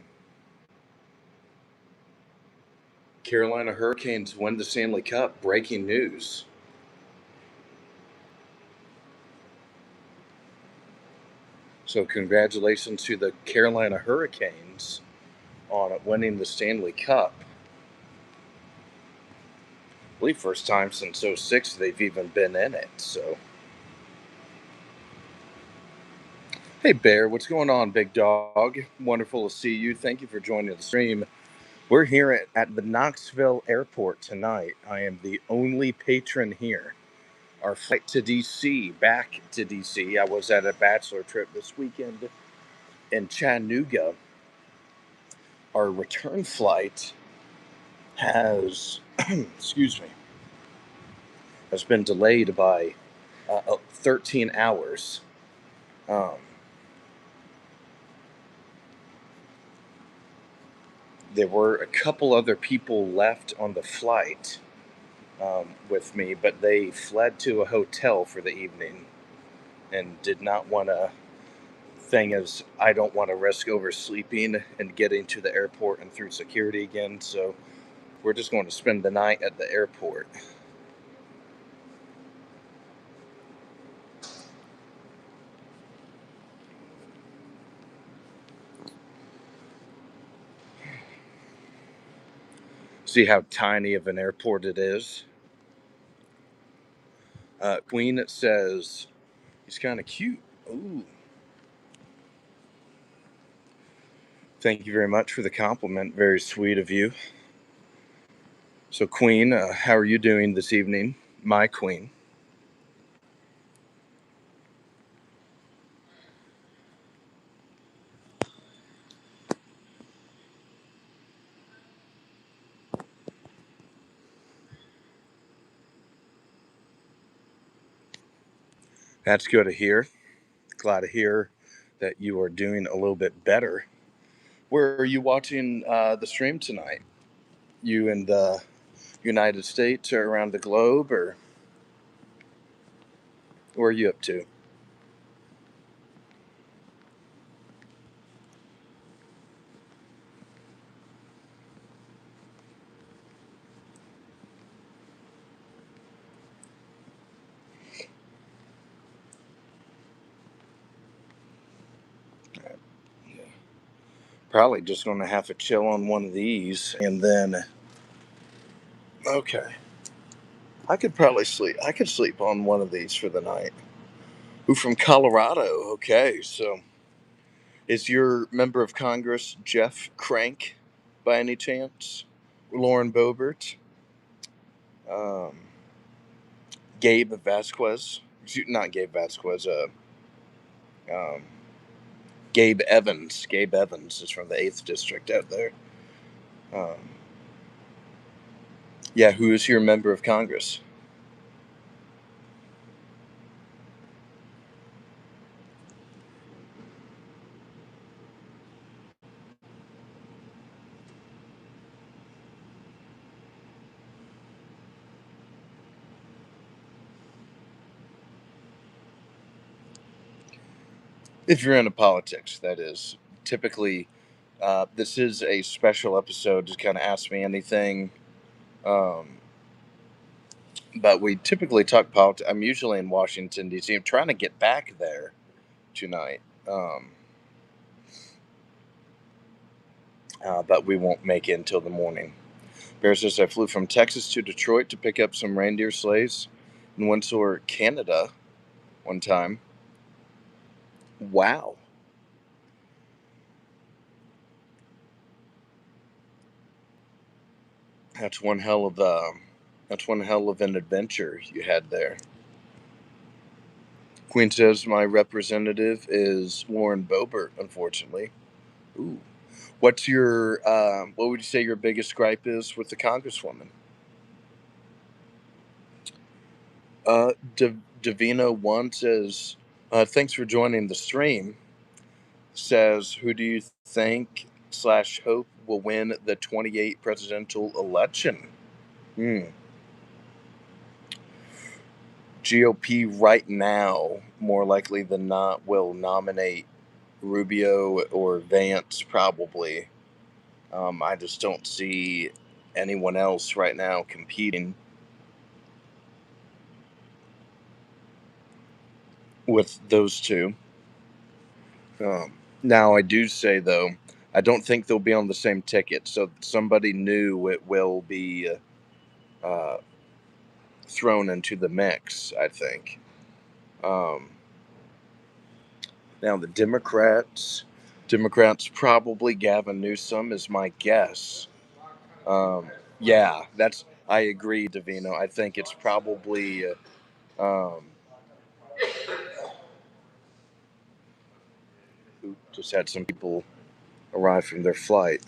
Carolina Hurricanes win the Stanley Cup. Breaking news. So, congratulations to the Carolina Hurricanes on winning the Stanley Cup. I believe first time since '06 they've even been in it. So, hey, Bear, what's going on, big dog? Wonderful to see you. Thank you for joining the stream. We're here at the Knoxville Airport tonight. I am the only patron here. Our flight to DC, back to DC. I was at a bachelor trip this weekend in Chattanooga. Our return flight has, excuse me, has been delayed by 13 hours. Um, there were a couple other people left on the flight with me, but they fled to a hotel for the evening and did not want to. Thing is, I don't want to risk oversleeping and getting to the airport and through security again, so we're just going to spend the night at the airport. See how tiny of an airport it is. Queen says he's kind of cute. Ooh. Thank you very much for the compliment. Very sweet of you. So, Queen, how are you doing this evening? My Queen. That's good to hear. Glad to hear that you are doing a little bit better. Where are you watching the stream tonight? You in the United States or around the globe, or what are you up to? Yeah. Probably just going to have to chill on one of these and then. Okay. I could probably sleep. I could sleep on one of these for the night. Who from Colorado? Okay, so is your member of Congress Jeff Crank by any chance? Lauren Boebert? Um, Gabe Vasquez? Not Gabe Vasquez. Um, Gabe Evans. Gabe Evans is from the 8th District out there. Um, yeah, who is your member of Congress? If you're into politics, that is. Typically, this is a special episode to kind of ask me anything. Um, but we typically talk politics. I'm usually in Washington, D.C. I'm trying to get back there tonight. But we won't make it until the morning. Bear says, I flew from Texas to Detroit to pick up some reindeer sleighs in Windsor, Canada one time. Wow. That's one hell of an adventure you had there. Queen says my representative is Lauren Boebert, unfortunately. Ooh. What would you say your biggest gripe is with the Congresswoman? Davina one says, thanks for joining the stream. Says, who do you think / hope will win the 28 presidential election? Hmm. GOP right now, more likely than not, will nominate Rubio or Vance, probably. I just don't see anyone else right now competing with those two. Now, I do say, though, I don't think they'll be on the same ticket, so somebody new it will be uh, thrown into the mix, I think. Um, Now, the Democrats probably Gavin Newsom is my guess. Yeah, I agree, Davino. I think it's probably who just had some people arrive from their flight.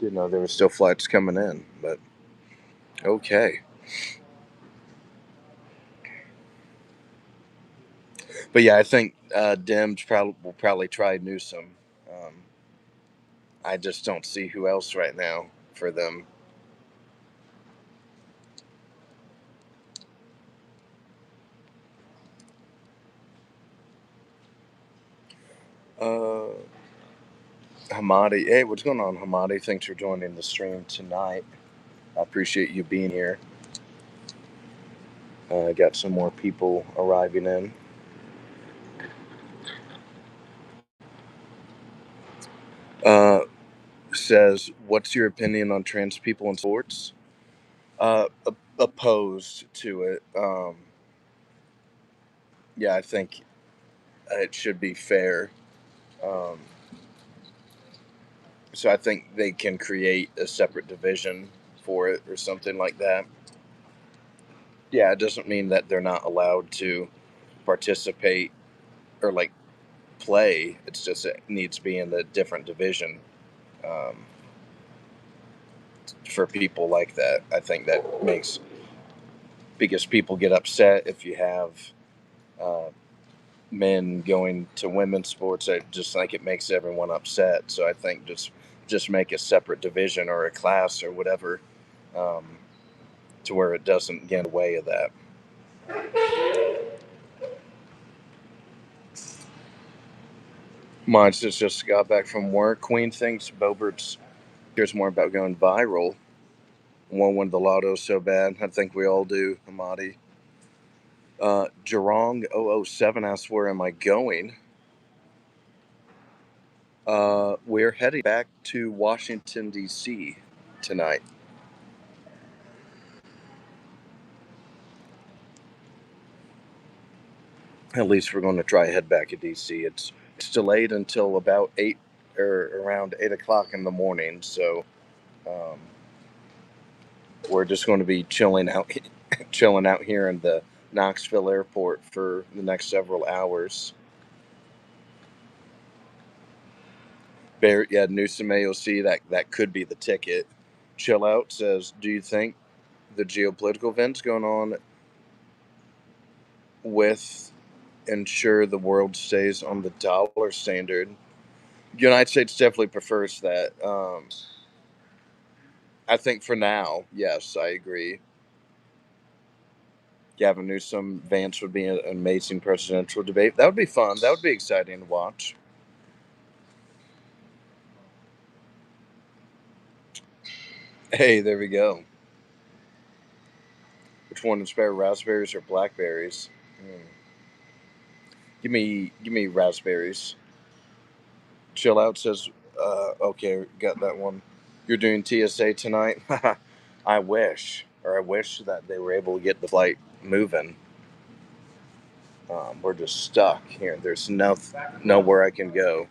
Didn't know there were still flights coming in, but okay. But yeah, I think Dems will probably try Newsom. Um, I just don't see who else right now for them. Uh, Hamadi, hey, what's going on, Hamadi? Thanks for joining the stream tonight. I appreciate you being here. Got some more people arriving in. Uh, Says, what's your opinion on trans people in sports? Opposed to it. Yeah, I think it should be fair. Um, so I think they can create a separate division for it or something like that. Yeah, it doesn't mean that they're not allowed to participate or like play. It's just it needs to be in the different division. Um, for people like that, I think that makes because people get upset if you have uh, men going to women's sports. I just think it makes everyone upset. So I think just make a separate division or a class or whatever, um, to where it doesn't get in the way of that. Mine just got back from work. Queen thinks Boberts cares more about going viral. Won the lotto so bad. I think we all do, Amadi. Jarong007 asks, where am I going? We're heading back to Washington, D.C. tonight. At least we're going to try to head back to D.C. It's delayed until about 8 or around 8 o'clock in the morning. So um, we're just going to be chilling out, chilling out here in the Knoxville airport for the next several hours. Barrett, yeah, Newsom AOC, that could be the ticket. Chill Out says, do you think the geopolitical events going on with ensure the world stays on the dollar standard? United States definitely prefers that. I think for now, yes, I agree. Gavin Newsom, Vance would be an amazing presidential debate. That would be fun. That would be exciting to watch. Hey, there we go. Which one is better, raspberries or blackberries? Hmm. Give me raspberries. Chill Out says, okay, got that one. You're doing TSA tonight? I wish that they were able to get the flight moving. We're just stuck here. There's nowhere I can go.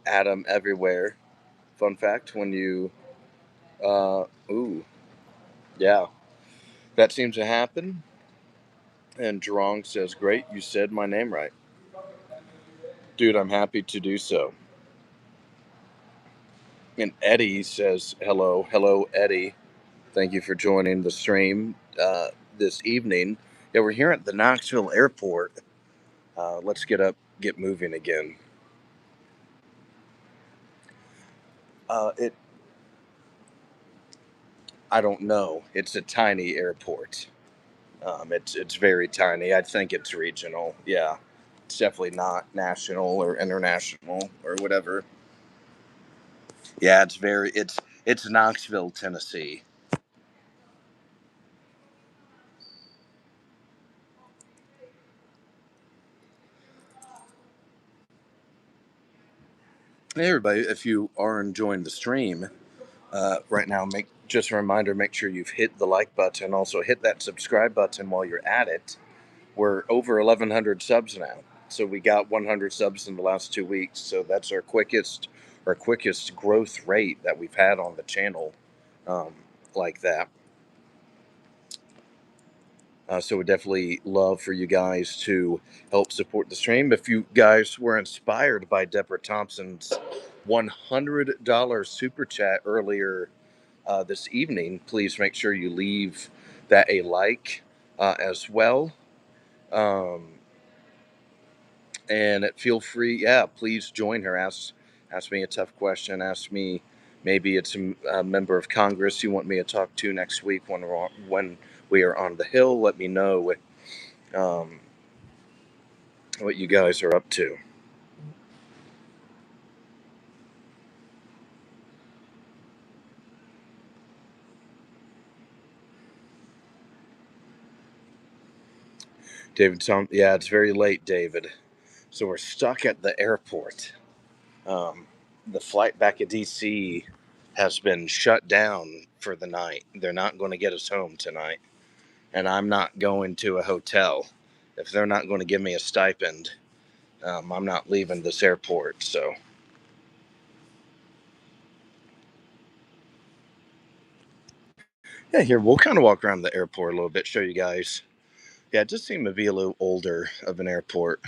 Adam everywhere. Fun fact: when you, ooh, yeah, that seems to happen. And Jerong says, "Great, you said my name right, dude. I'm happy to do so." And Eddie says, "Hello, hello, Eddie. Thank you for joining the stream this evening. Yeah, we're here at the Knoxville airport. Let's get moving again. It I don't know. It's a tiny airport. It's very tiny. I think it's regional. Yeah, it's definitely not national or international or whatever. Yeah, it's Knoxville, Tennessee. Hey everybody, if you are enjoying the stream right now, make just a reminder: make sure you've hit the like button. Also, hit that subscribe button while you're at it. We're over 1,100 subs now, so we got 100 subs in the last 2 weeks. So that's our quickest growth rate that we've had on the channel, like that. So we definitely love for you guys to help support the stream. If you guys were inspired by Deborah Thompson's $100 super chat earlier this evening, please make sure you leave that a like as well. And feel free, yeah, please join her. Ask me a tough question. Ask me, maybe it's a member of Congress you want me to talk to next week when we are on the Hill. Let me know um, what you guys are up to. David, yeah, it's very late, David. So we're stuck at the airport. The flight back at DC has been shut down for the night. They're not going to get us home tonight. And I'm not going to a hotel. If they're not going to give me a stipend, I'm not leaving this airport. So, yeah, here, we'll kind of walk around the airport a little bit, show you guys. Yeah, it just seemed to be a little older of an airport.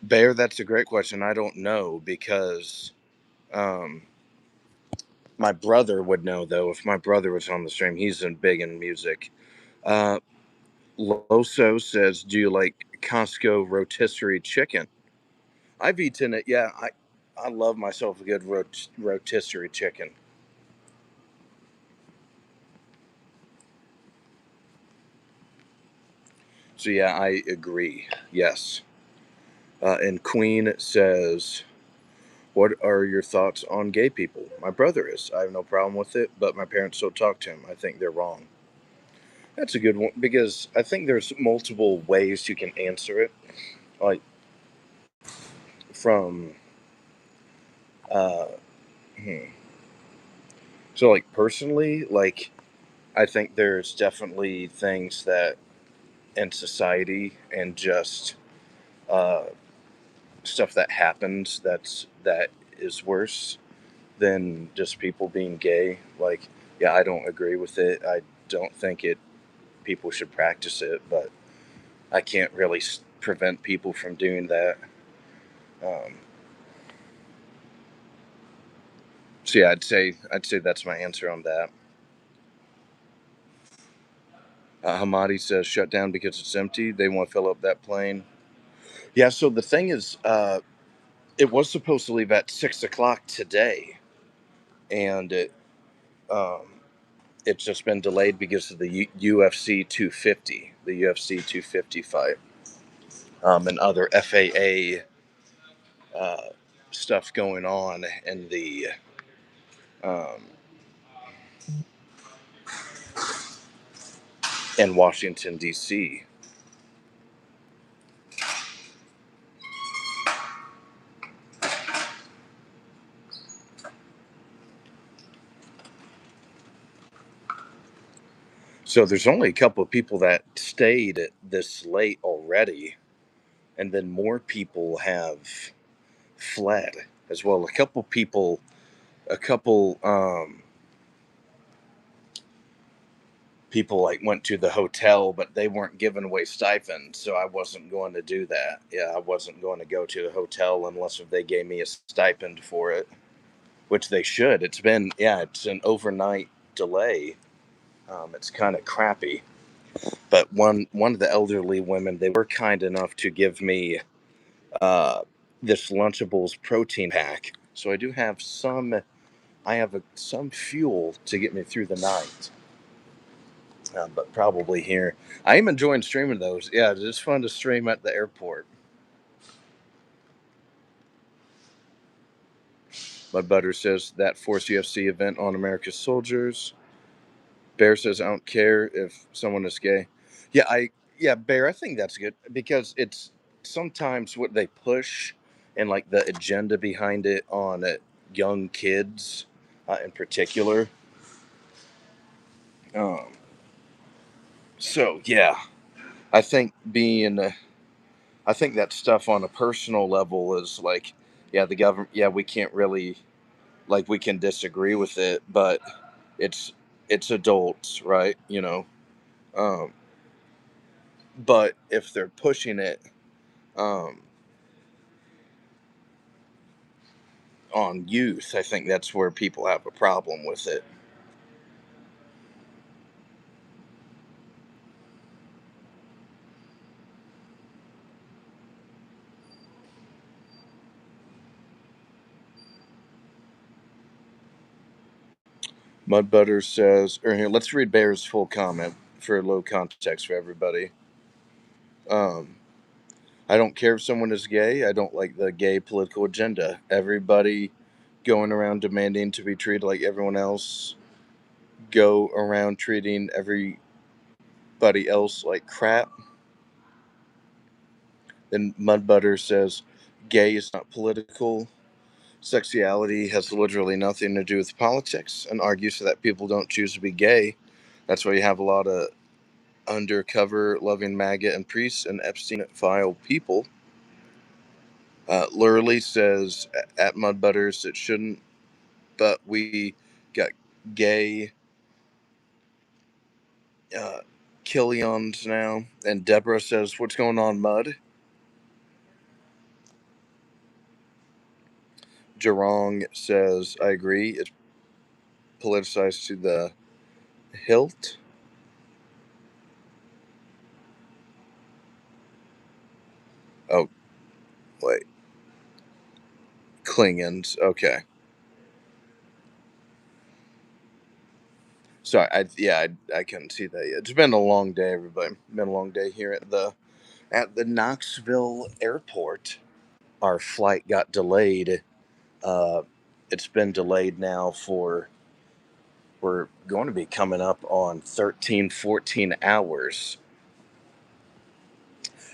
Bear, that's a great question. I don't know because um, my brother would know, though. If my brother was on the stream, he's big in music. Uh, Loso says, "Do you like Costco rotisserie chicken?" I've eaten it. Yeah, I love myself a good rotisserie chicken. So yeah, I agree. Yes. And Queen says, "What are your thoughts on gay people?" My brother is. I have no problem with it, but my parents don't talk to him. I think they're wrong. That's a good one because I think there's multiple ways you can answer it. Like from, uh, hmm. So like personally, like I think there's definitely things that in society and just uh, stuff that happens that is worse than just people being gay. Like, yeah, I don't agree with it. I don't think people should practice it, but I can't really prevent people from doing that. Um, so yeah, I'd say that's my answer on that. Hamadi says shut down because it's empty. They want to fill up that plane. Yeah. So the thing is, it was supposed to leave at 6 o'clock today, and um, it's just been delayed because of the UFC 250, the UFC 250 fight, and other FAA uh, stuff going on um, in Washington D.C. So there's only a couple of people that stayed this late already, and then more people have fled as well. A couple people like went to the hotel, but they weren't giving away stipends, so I wasn't going to do that. Yeah, I wasn't going to go to the hotel unless if they gave me a stipend for it, which they should. It's an overnight delay. It's kind of crappy. But one of the elderly women, they were kind enough to give me this Lunchables protein pack. So I do have some fuel to get me through the night. But probably here. I am enjoying streaming those. Yeah, it's just fun to stream at the airport. Mud Butter says that Force UFC event on America's soldiers. Bear says I don't care if someone is gay. Yeah, Bear, I think that's good because it's sometimes what they push and like the agenda behind it on young kids in particular. Um, so yeah, I think I think that stuff on a personal level is like, yeah, the government, yeah, we can't really, like, we can disagree with it, but it's it's adults, right? Um, but if they're pushing it um, on youth, I think that's where people have a problem with it. Mud Butter says, or here, let's read Bear's full comment for a low context for everybody. Um, I don't care if someone is gay. I don't like the gay political agenda. Everybody going around demanding to be treated like everyone else, go around treating everybody else like crap. Then Mud Butter says, gay is not political. Sexuality has literally nothing to do with politics, and argues that people don't choose to be gay. That's why you have a lot of undercover loving MAGA and priests and Epstein file people. Lurley says at Mud Butters it shouldn't, but we got gay Killians now. And Deborah says, what's going on, Mud? Jerong says, I agree. It's politicized to the hilt. Oh, wait. Klingons. Okay. Sorry. I couldn't see that yet. It's been a long day, everybody. Been a long day here at the Knoxville airport. Our flight got delayed. Uh, it's been delayed now for, we're going to be coming up on 13, 14 hours.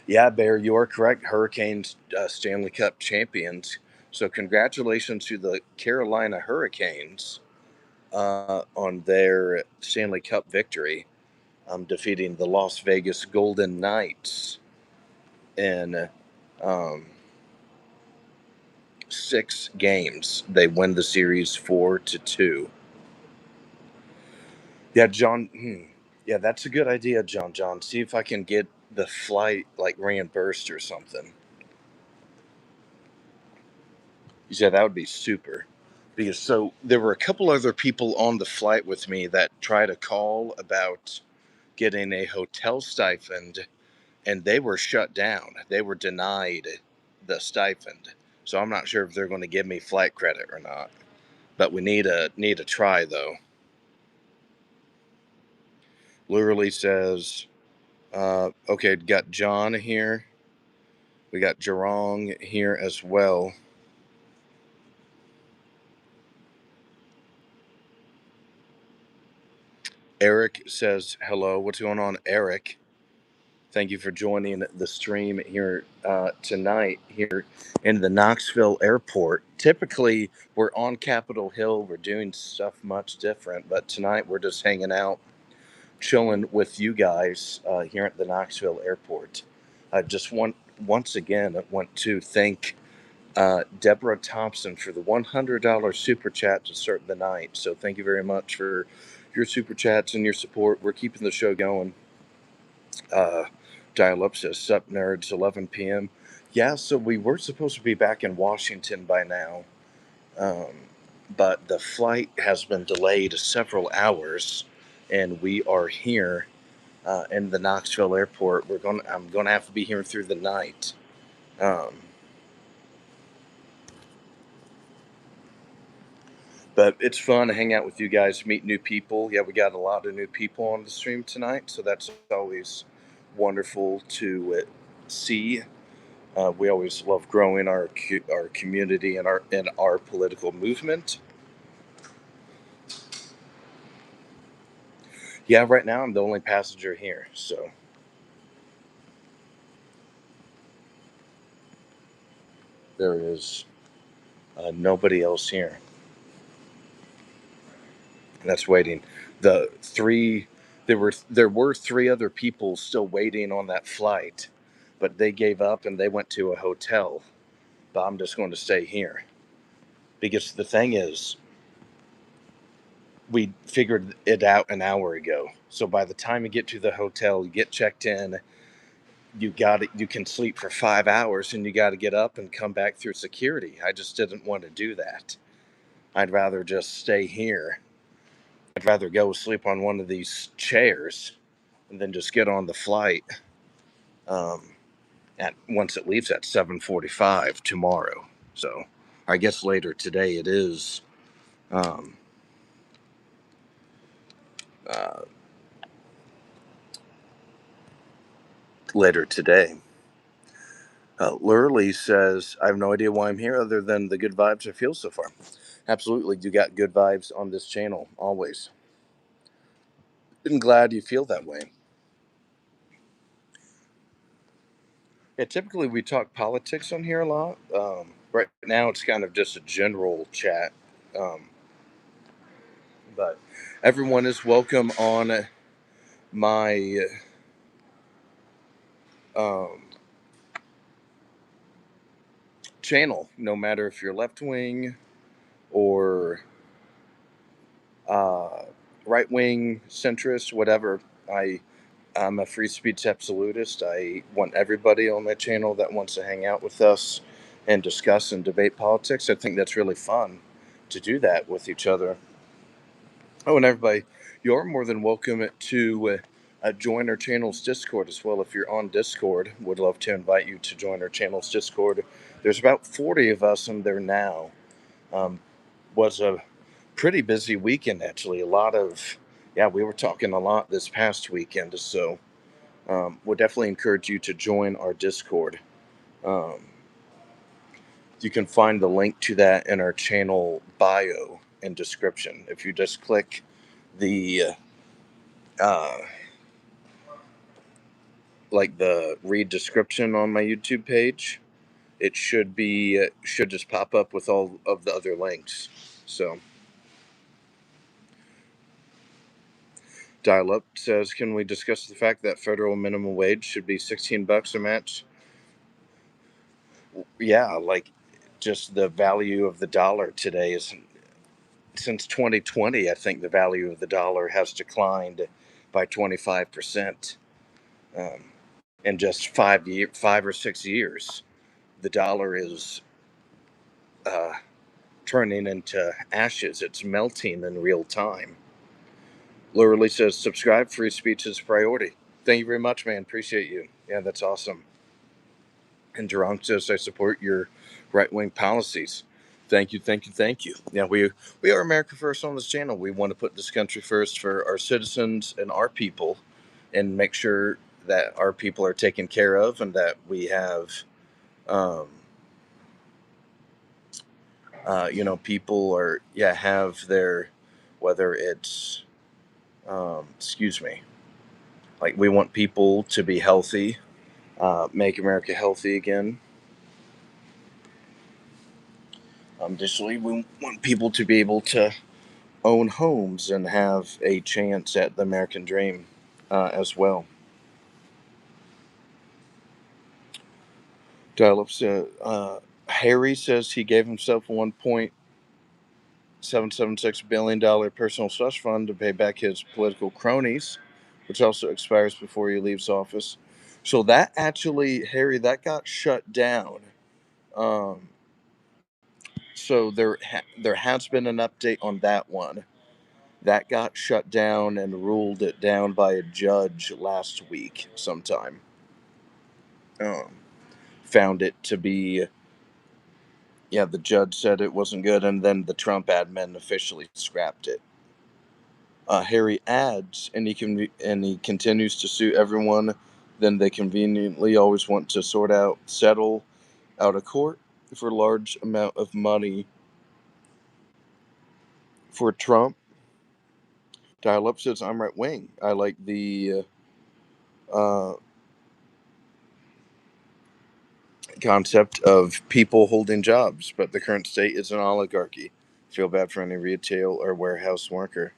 Yeah, Bear, you are correct. Hurricanes Stanley Cup champions. So congratulations to the Carolina Hurricanes on their Stanley Cup victory, defeating the Las Vegas Golden Knights in um, 6 games. They win the series 4-2. Yeah, John. Yeah, that's a good idea, John. John, see if I can get the flight like reimbursed or something. You said that would be super. Because so there were a couple other people on the flight with me that tried to call about getting a hotel stipend, and they were shut down. They were denied the stipend. So I'm not sure if they're going to give me flight credit or not. But we need a try though. Literally says, okay, got John here. We got Jerong here as well. Eric says hello. What's going on, Eric? Thank you for joining the stream here tonight here in the Knoxville airport. Typically, we're on Capitol Hill. We're doing stuff much different, but tonight we're just hanging out, chilling with you guys here at the Knoxville airport. I just once again, I want to thank Deborah Thompson for the $100 super chat to start the night. So thank you very much for your super chats and your support. We're keeping the show going. Dial up says, sup nerds, 11 p.m. Yeah, so we were supposed to be back in Washington by now, um, but the flight has been delayed several hours, and we are here in the Knoxville airport. I'm gonna have to be here through the night. But it's fun to hang out with you guys, meet new people. Yeah, we got a lot of new people on the stream tonight, so that's always wonderful to see. We always love growing our community and our political movement. Yeah, right now I'm the only passenger here, so there is nobody else here that's waiting. The three there were three other people still waiting on that flight, but they gave up and they went to a hotel. But I'm just going to stay here because the thing is, we figured it out an hour ago. So by the time you get to the hotel, you get checked in, you can sleep for 5 hours and you got to get up and come back through security. I just didn't want to do that. I'd rather just stay here. I'd rather go sleep on one of these chairs and then just get on the flight um, at once it leaves at 7:45 tomorrow. So I guess later today it is um, uh, later today. Lurley says, I have no idea why I'm here other than the good vibes I feel so far. Absolutely, you got good vibes on this channel, always. I'm glad you feel that way. Yeah, typically we talk politics on here a lot. Right now it's kind of just a general chat. Um, but everyone is welcome on my um, channel, no matter if you're left wing or uh, right wing, centrist, whatever. I'm a free speech absolutist. I want everybody on my channel that wants to hang out with us and discuss and debate politics. I think that's really fun to do that with each other. Oh, and everybody, you're more than welcome to join our channel's Discord as well. If you're on Discord, would love to invite you to join our channel's Discord. There's about 40 of us in there now. Um, was a pretty busy weekend, actually. Yeah, we were talking a lot this past weekend, so would definitely encourage you to join our Discord. Um, you can find the link to that in our channel bio and description. If you just click the uh, the read description on my YouTube page, it should just pop up with all of the other links. So, Dial Up says, "Can we discuss the fact that federal minimum wage should be $16 a match?" Yeah, just the value of the dollar today is since 2020. I think the value of the dollar has declined by 25%. Um, in just 5 or 6 years, the dollar is uh, turning into ashes. It's melting in real time. Literally says, subscribe, free speech is priority. Thank you very much, man. Appreciate you. Yeah, that's awesome. And Durant says, I support your right wing policies. Thank you, thank you, thank you. Yeah, we are America First on this channel. We want to put this country first for our citizens and our people and make sure that our people are taken care of and that we have, um, people have their, whether it's, excuse me, like we want people to be healthy, make America healthy again. Additionally, we want people to be able to own homes and have a chance at the American dream as well. Harry says he gave himself a $1.776 billion personal slush fund to pay back his political cronies, which also expires before he leaves office. So that actually, Harry, that got shut down. Um, so there has been an update on that one. That got shut down and ruled it down by a judge last week sometime. Um, Found it to be, yeah, the judge said it wasn't good, and then the Trump admin officially scrapped it. Harry adds, and he continues to sue everyone. Then they conveniently always want to settle out of court for a large amount of money for Trump. Dial-up says, I'm right wing. I like the uh, concept of people holding jobs, but the current state is an oligarchy. Feel bad for any retail or warehouse worker.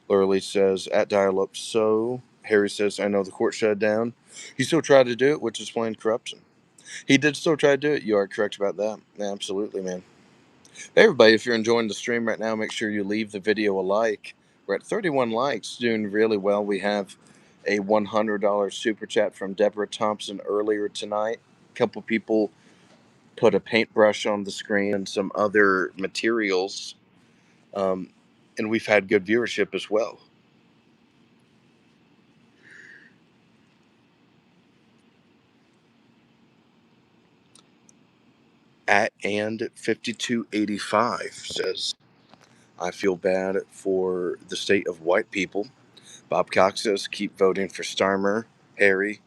Lurley says, at Dial-up, so Harry says, I know the court shut down. He still tried to do it, which is plain corruption. He did still try to do it. You are correct about that. Absolutely, man. Hey, everybody, if you're enjoying the stream right now, make sure you leave the video a like. We're at 31 likes, doing really well. We have a $100 super chat from Deborah Thompson earlier tonight. A couple people put a paintbrush on the screen and some other materials. And we've had good viewership as well. At and 5285 says, I feel bad for the state of white people. Bob Cox says, keep voting for Starmer. Harry.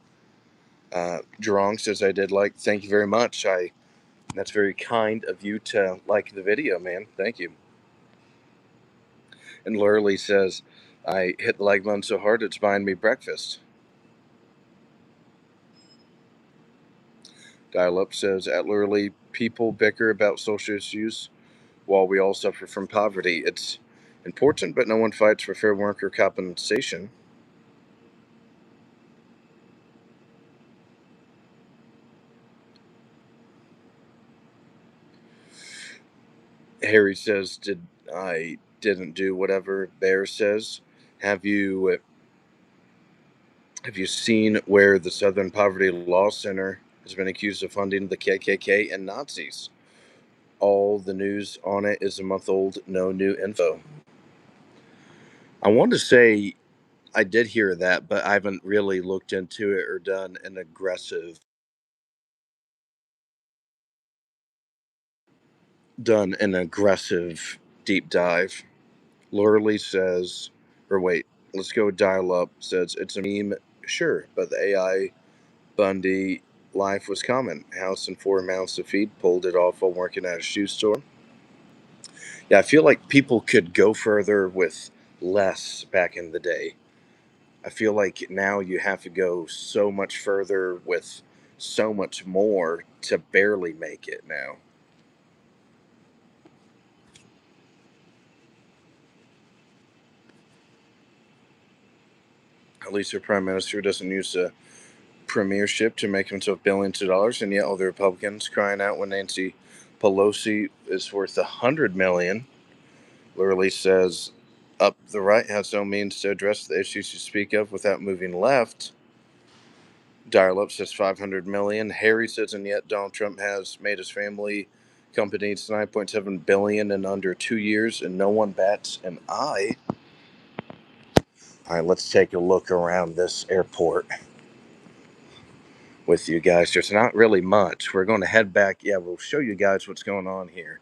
Jerong says, I did like. Thank you very much. That's very kind of you to like the video, man. Thank you. And Lurley says, I hit the like button so hard it's buying me breakfast. Dial-up says, at Lurley, people bicker about social issues while we all suffer from poverty. It's important, but no one fights for fair worker compensation. Harry says, I didn't do whatever Bear says. Have you seen where the Southern Poverty Law Center has been accused of funding the KKK and Nazis? All the news on it is a month old, no new info. I want to say I did hear that, but I haven't really looked into it or done an aggressive deep dive. Lurley says, or wait, let's go Dial-up says, it's a meme, sure, but the AI Bundy life was common. House and 4 mouths to feed, pulled it off while working at a shoe store. Yeah, I feel like people could go further with less back in the day. I feel like now you have to go so much further with so much more to barely make it now. At least our prime minister doesn't use a premiership to make himself billions of dollars, and yet all the Republicans crying out when Nancy Pelosi is worth $100 million. Literally says, up the right has no means to address the issues you speak of without moving left. Dial-up says $500 million. Harry says, and yet Donald Trump has made his family companies $9.7 billion in under 2 years, and no one bats an eye. All right, let's take a look around this airport with you guys. There's not really much. We're going to head back. Yeah, we'll show you guys what's going on here.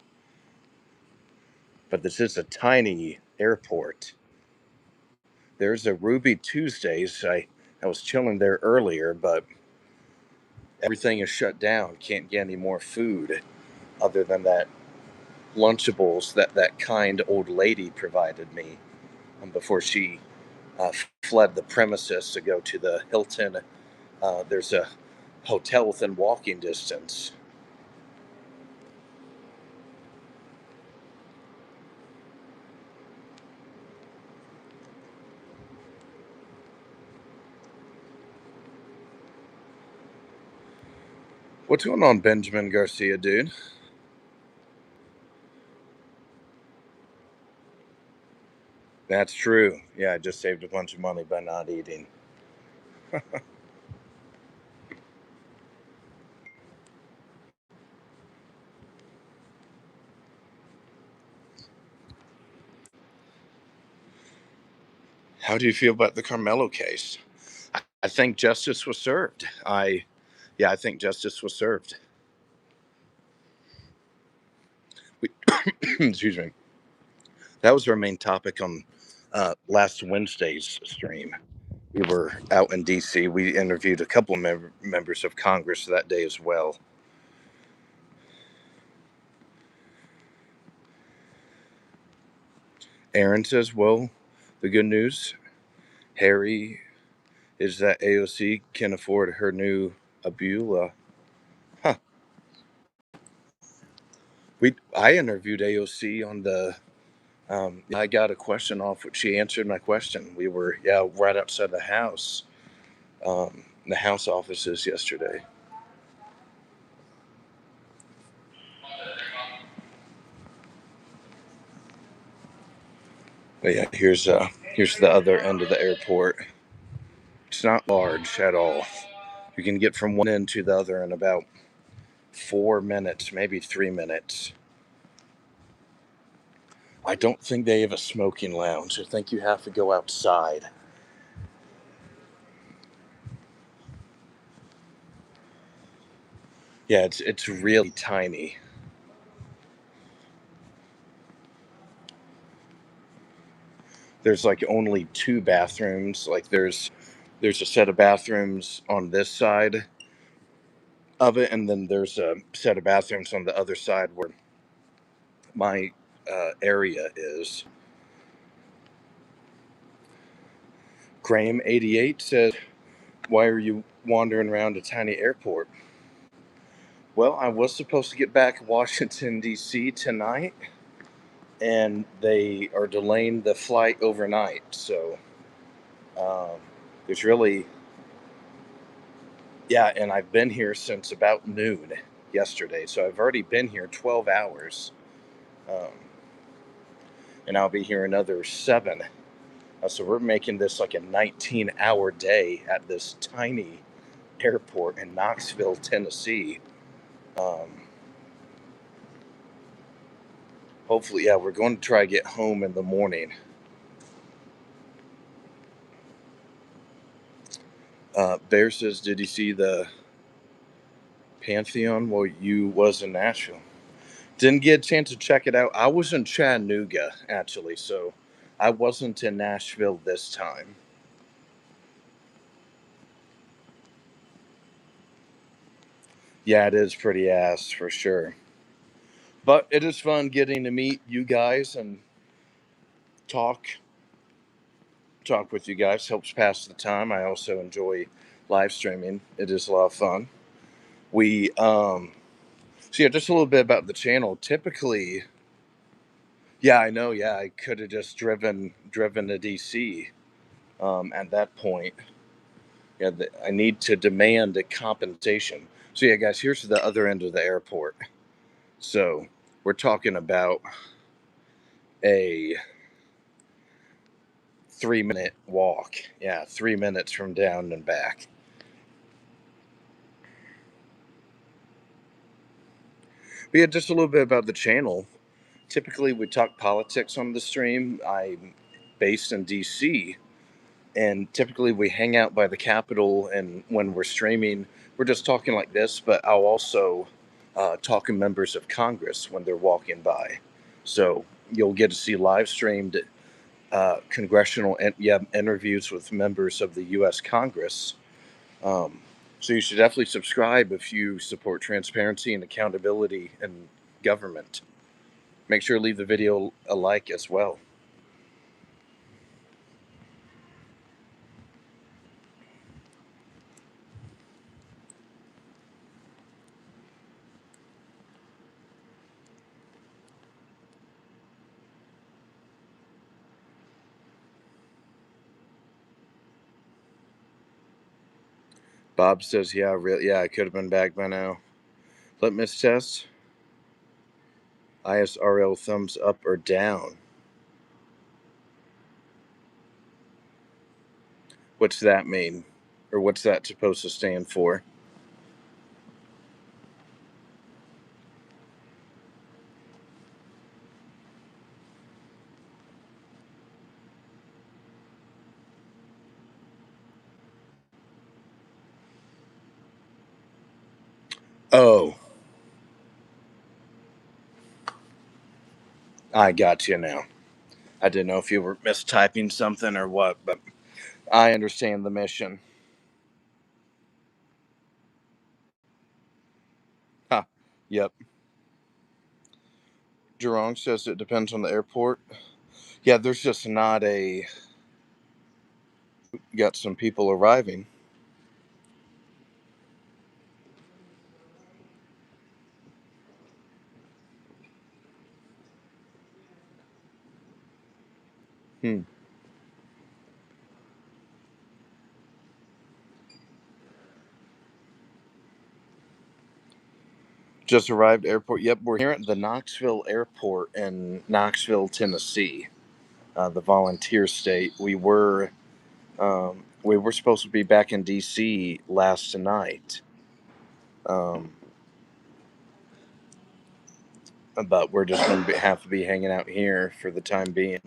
But this is a tiny airport. There's a Ruby Tuesdays. I was chilling there earlier, but everything is shut down. Can't get any more food other than that Lunchables that kind old lady provided me before she fled the premises to go to the Hilton. There's a hotel within walking distance. What's going on, Benjamin Garcia, dude? That's true. Yeah, I just saved a bunch of money by not eating. How do you feel about the Carmelo case? I think justice was served. I think justice was served. We, excuse me. That was our main topic on last Wednesday's stream. We were out in D.C. We interviewed a couple of members of Congress that day as well. Aaron says, well, the good news, Harry, is that AOC can afford her new Abula. Huh. I interviewed AOC on the. I got a question off. She answered my question. We were right outside the house, the house offices yesterday. But yeah, here's the other end of the airport. It's not large at all. You can get from one end to the other in about 4 minutes, maybe 3 minutes. I don't think they have a smoking lounge. I think you have to go outside. Yeah, it's really tiny. There's like only 2 bathrooms. Like there's a set of bathrooms on this side of it, and then there's a set of bathrooms on the other side where my area is. Graham88 says, "Why are you wandering around a tiny airport?" Well, I was supposed to get back to Washington D.C. tonight, and they are delaying the flight overnight. So um, there's really, yeah, and I've been here since about noon yesterday, so I've already been here 12 hours, um, and I'll be here another 7. So we're making this like a 19-hour day at this tiny airport in Knoxville, Tennessee. Um, Hopefully, yeah, we're going to try to get home in the morning. Bear says, "Did you see the Pantheon while you was in Nashville?" Didn't get a chance to check it out. I was in Chattanooga, actually, so I wasn't in Nashville this time. Yeah, it is pretty ass for sure. But it is fun getting to meet you guys and talk with you guys. Helps pass the time. I also enjoy live streaming. It is a lot of fun. We so yeah, just a little bit about the channel. Typically, yeah, I know. Yeah, I could have just driven to DC. At that point, yeah, I need to demand a compensation. So yeah, guys, here's the other end of the airport. So we're talking about a 3-minute walk. Yeah, 3 minutes from down and back. But yeah, just a little bit about the channel. Typically, we talk politics on the stream. I'm based in DC, and typically we hang out by the Capitol. And when we're streaming, we're just talking like this. But I'll also talk to members of Congress when they're walking by. So you'll get to see live streamed congressional interviews with members of the U.S. Congress. Um, so you should definitely subscribe if you support transparency and accountability in government. Make sure to leave the video a like as well. Bob says, yeah, I could have been back by now. Litmus test. ISRL thumbs up or down. What's that mean? Or what's that supposed to stand for? Oh, I got you now. I didn't know if you were mistyping something or what, but I understand the mission. Huh. Yep. Jurong says it depends on the airport. Yeah, there's just not a. Got some people arriving. Hmm. Just arrived airport. Yep, we're here at the Knoxville Airport in Knoxville, Tennessee, the volunteer state. We were supposed to be back in D.C. last night, um, but we're just going to have to be hanging out here for the time being.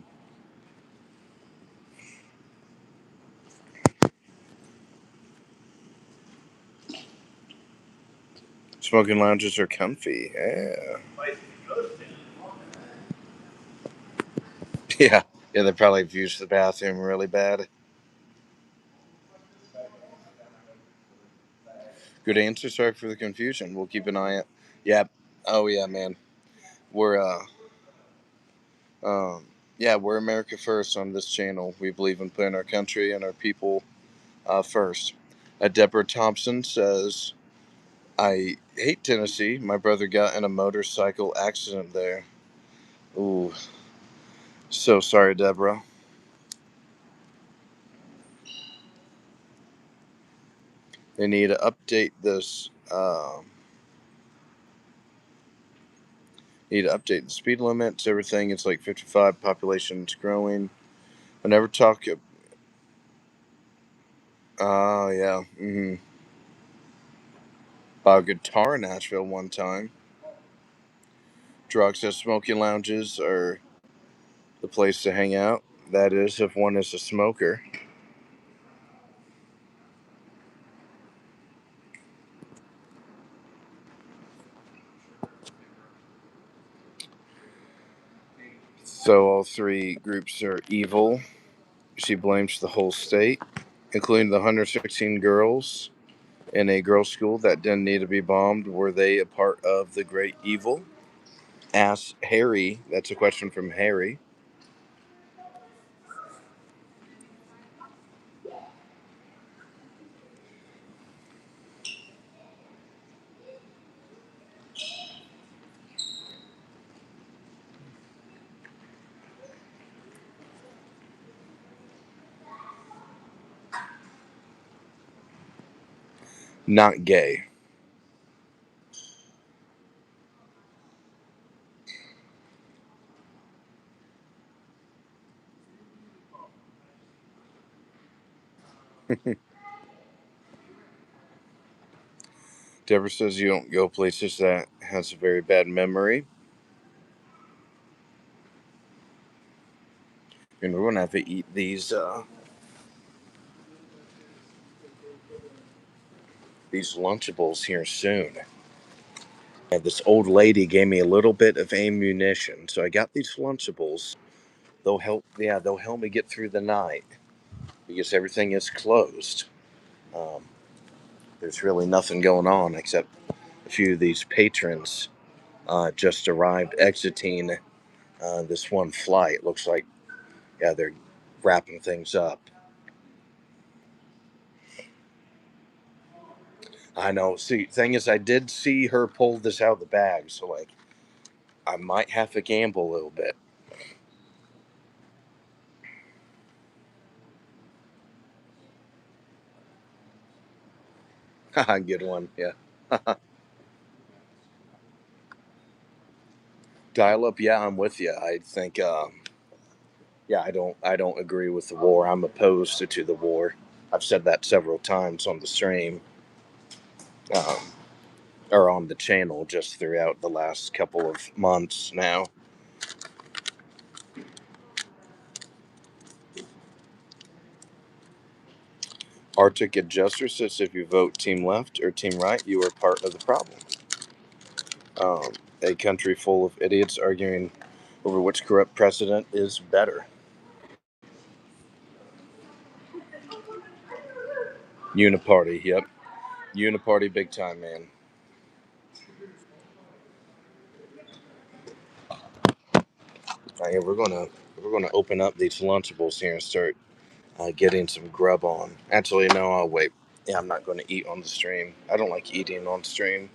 Smoking lounges are comfy. Yeah. Yeah. Yeah, they probably have used the bathroom really bad. Good answer. Sorry for the confusion. We'll keep an eye out. Yeah. Oh, yeah, man. We're, um, yeah, we're America first on this channel. We believe in putting our country and our people first. Deborah Thompson says, I hate Tennessee. My brother got in a motorcycle accident there. Ooh. So sorry, Deborah. They need to update this. Need to update the speed limits, everything. It's like 55. Population's growing. I never talk. Oh, yeah. Mm-hmm. Bought a guitar in Nashville one time. Drugs at smoking lounges are the place to hang out. That is, if one is a smoker. So all three groups are evil. She blames the whole state, including the 116 girls in a girls' school that didn't need to be bombed. Were they a part of the great evil? Ask Harry. That's a question from Harry. Not gay. Deborah says you don't go places that has a very bad memory. And we're gonna have to eat these Lunchables here soon. And this old lady gave me a little bit of ammunition, so I got these Lunchables. They'll help. Yeah, they'll help me get through the night because everything is closed. Um, there's really nothing going on except a few of these patrons just arrived exiting this one flight. Looks like, yeah, they're wrapping things up. I know. See, thing is, I did see her pull this out of the bag, so like, I might have to gamble a little bit. Haha, good one. Yeah. Dial up. Yeah, I'm with you. I think. Yeah, I don't agree with the war. I'm opposed to the war. I've said that several times on the stream, um, or on the channel, just throughout the last couple of months now. Arctic Adjuster says if you vote Team Left or Team Right, you are part of the problem. A country full of idiots arguing over which corrupt president is better. Uniparty, yep. Uniparty big time, man. We're gonna open up these Lunchables here and start getting some grub on. Actually, no, I'll wait. Yeah, I'm not going to eat on the stream. I don't like eating on stream.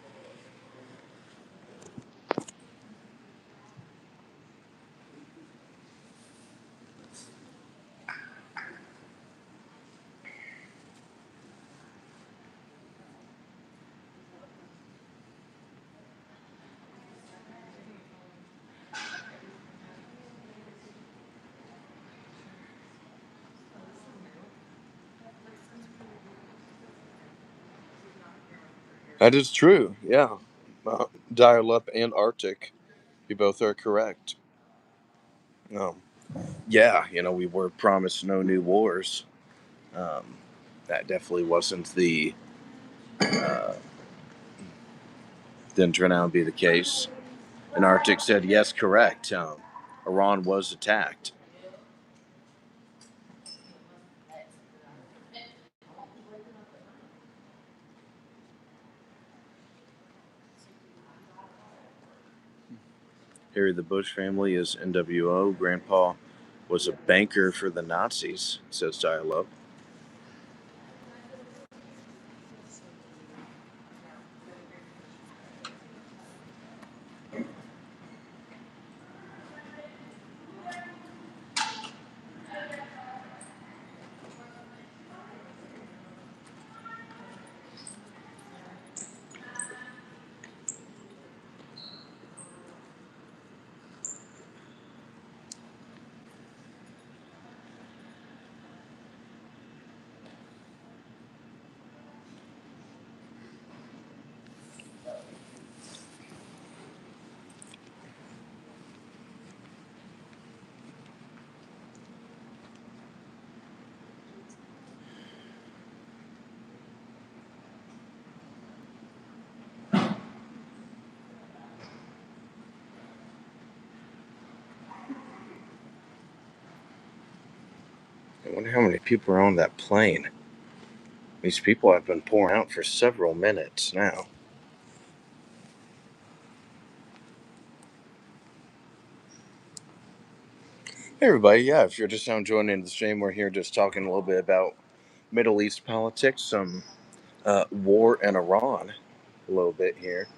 That is true. Yeah, dial up and Arctic. You both are correct. Um, yeah, we were promised no new wars. Um, that definitely wasn't uh, didn't turn out to be the case. And Arctic said, yes, correct. Iran was attacked. Harry the Bush family is NWO. Grandpa was a banker for the Nazis, says Dial Up. I wonder how many people are on that plane. These people have been pouring out for several minutes now. Hey, everybody. Yeah, if you're just now joining the stream, we're here just talking a little bit about Middle East politics, some war in Iran, a little bit here.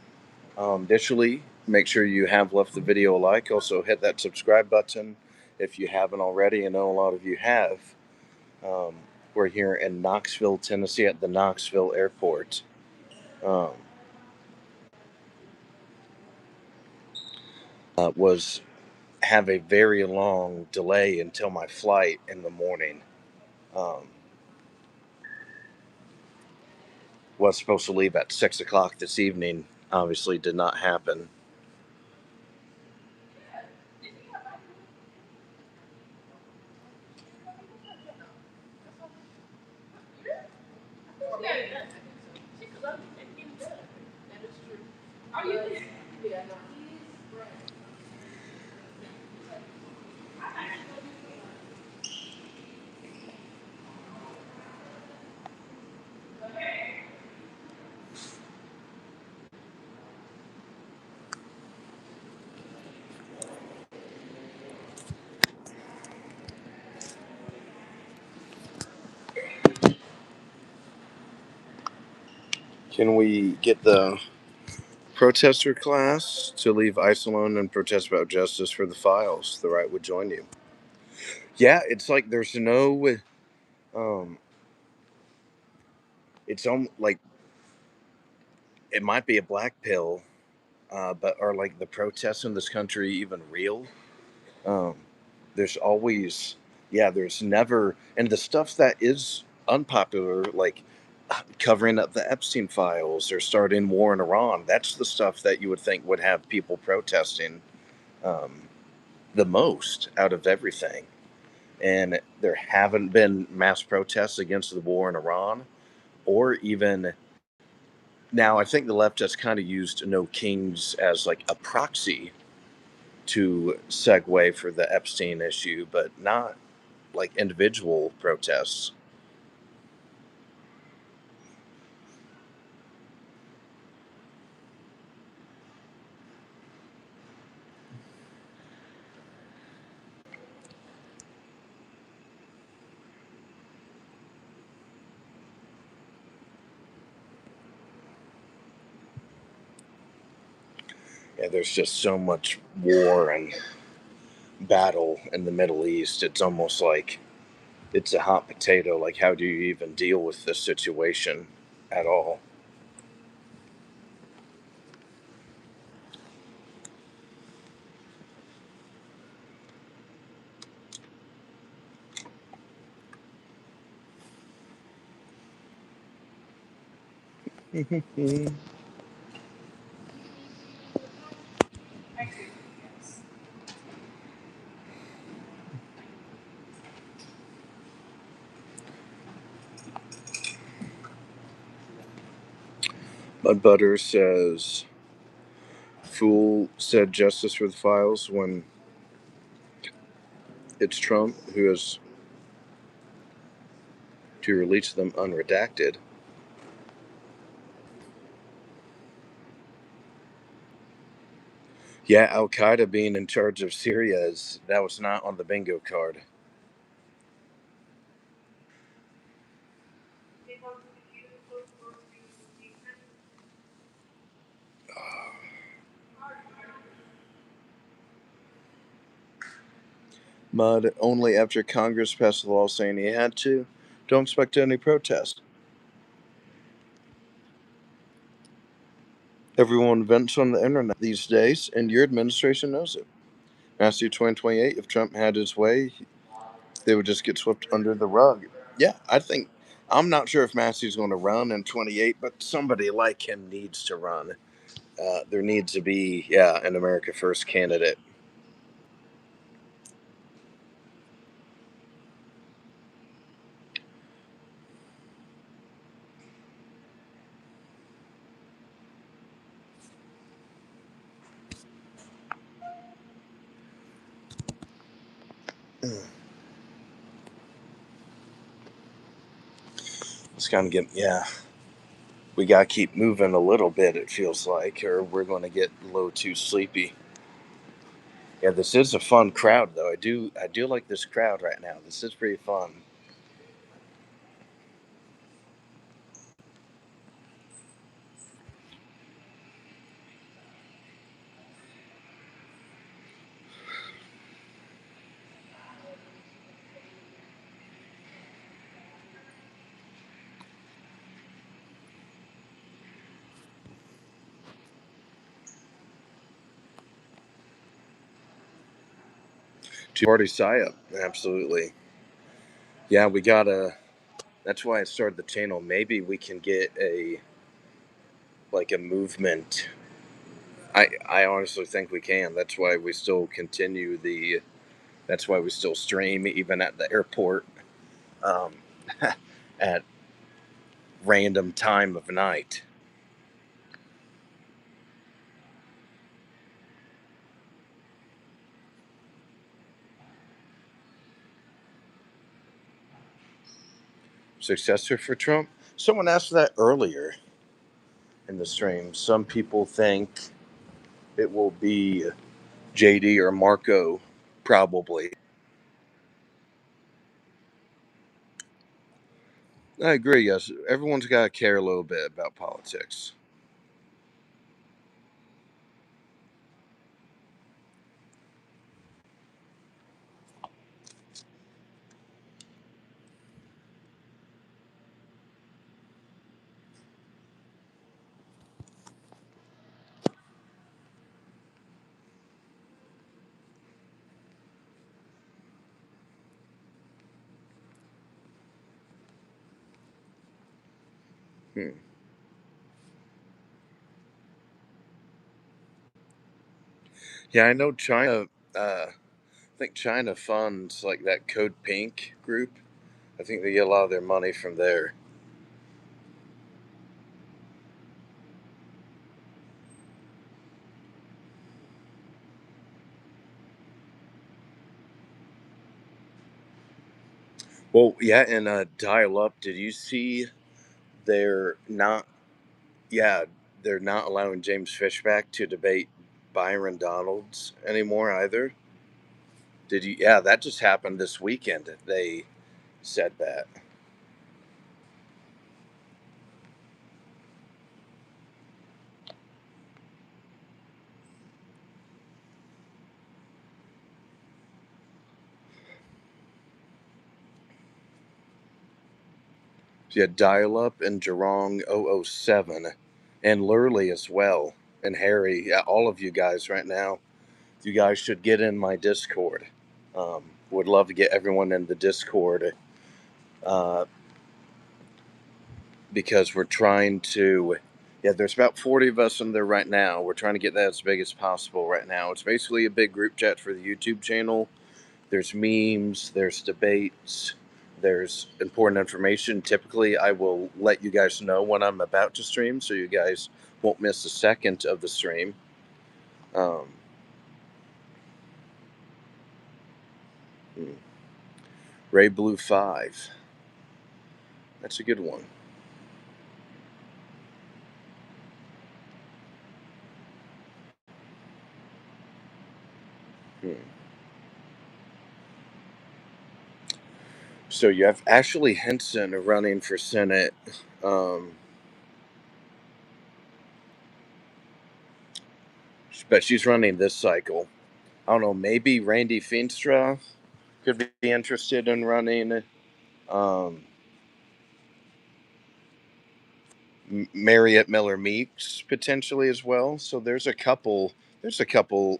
Additionally, make sure you have left the video a like. Also, hit that subscribe button if you haven't already. I know a lot of you have. Um, we're here in Knoxville, Tennessee, at the Knoxville Airport. Um, was have a very long delay until my flight in the morning. Um, was supposed to leave at 6 o'clock this evening. Obviously, did not happen. Can we get the protester class to leave ICE alone and protest about justice for the files? The right would join you. Yeah, it's like there's no. Um, it's like it might be a black pill, but are like the protests in this country even real? Um, there's always, yeah, there's never, and the stuff that is unpopular, like covering up the Epstein files or starting war in Iran, that's the stuff that you would think would have people protesting um, the most out of everything. And there haven't been mass protests against the war in Iran or even Now, I think the left has kind of used No Kings as like a proxy to segue for the Epstein issue, but not like individual protests. Yeah, there's just so much war and battle in the Middle East. It's almost like it's a hot potato. Like, how do you even deal with this situation at all? Mud Butter says, Fool said justice for the files when it's Trump who has to release them unredacted. Yeah, Al Qaeda being in charge of Syria that was not on the bingo card. Mud only after Congress passed a law saying he had to. Don't expect any protest. Everyone vents on the internet these days, and your administration knows it. Matthew 2028, if Trump had his way, they would just get swept under the rug. Yeah, I'm not sure if Matthew's going to run in 28, but somebody like him needs to run. There needs to be, an America First candidate. It's kind of we got to keep moving a little bit, it feels like, or we're going to get a little too sleepy. Yeah, this is a fun crowd, though. I do like this crowd right now. This is pretty fun. Two-party psyop, absolutely. Yeah, we gotta. That's why I started the channel. Maybe we can get a movement. I honestly think we can. That's why we still continue the. That's why we still stream even at the airport, um, at random time of night. Successor for Trump. Someone asked that earlier in the stream. Some people think it will be JD or Marco, probably. I agree. Yes, everyone's got to care a little bit about politics. Hmm. Yeah, I know China. I think China funds like that Code Pink group. I think they get a lot of their money from there. Well, yeah, and dial up. Did you see they're not? Yeah, they're not allowing James Fishback to debate Byron Donalds anymore either. Did you? Yeah, that just happened this weekend. They said that. Yeah, dial up and Jurong 007 and Lurley as well. And Harry, yeah, all of you guys right now. You guys should get in my Discord. Would love to get everyone in the Discord uh, because we're trying to. Yeah, there's about 40 of us in there right now. We're trying to get that as big as possible right now. It's basically a big group chat for the YouTube channel. There's memes, there's debates, there's important information. Typically, I will let you guys know when I'm about to stream so you guys won't miss a second of the stream. Um, hmm. Ray Blue 5. That's a good one. Hmm. So you have Ashley Henson running for Senate. Um, but she's running this cycle. I don't know, maybe Randy Feenstra could be interested in running. Um, Marriott Miller Meeks potentially as well. So there's a couple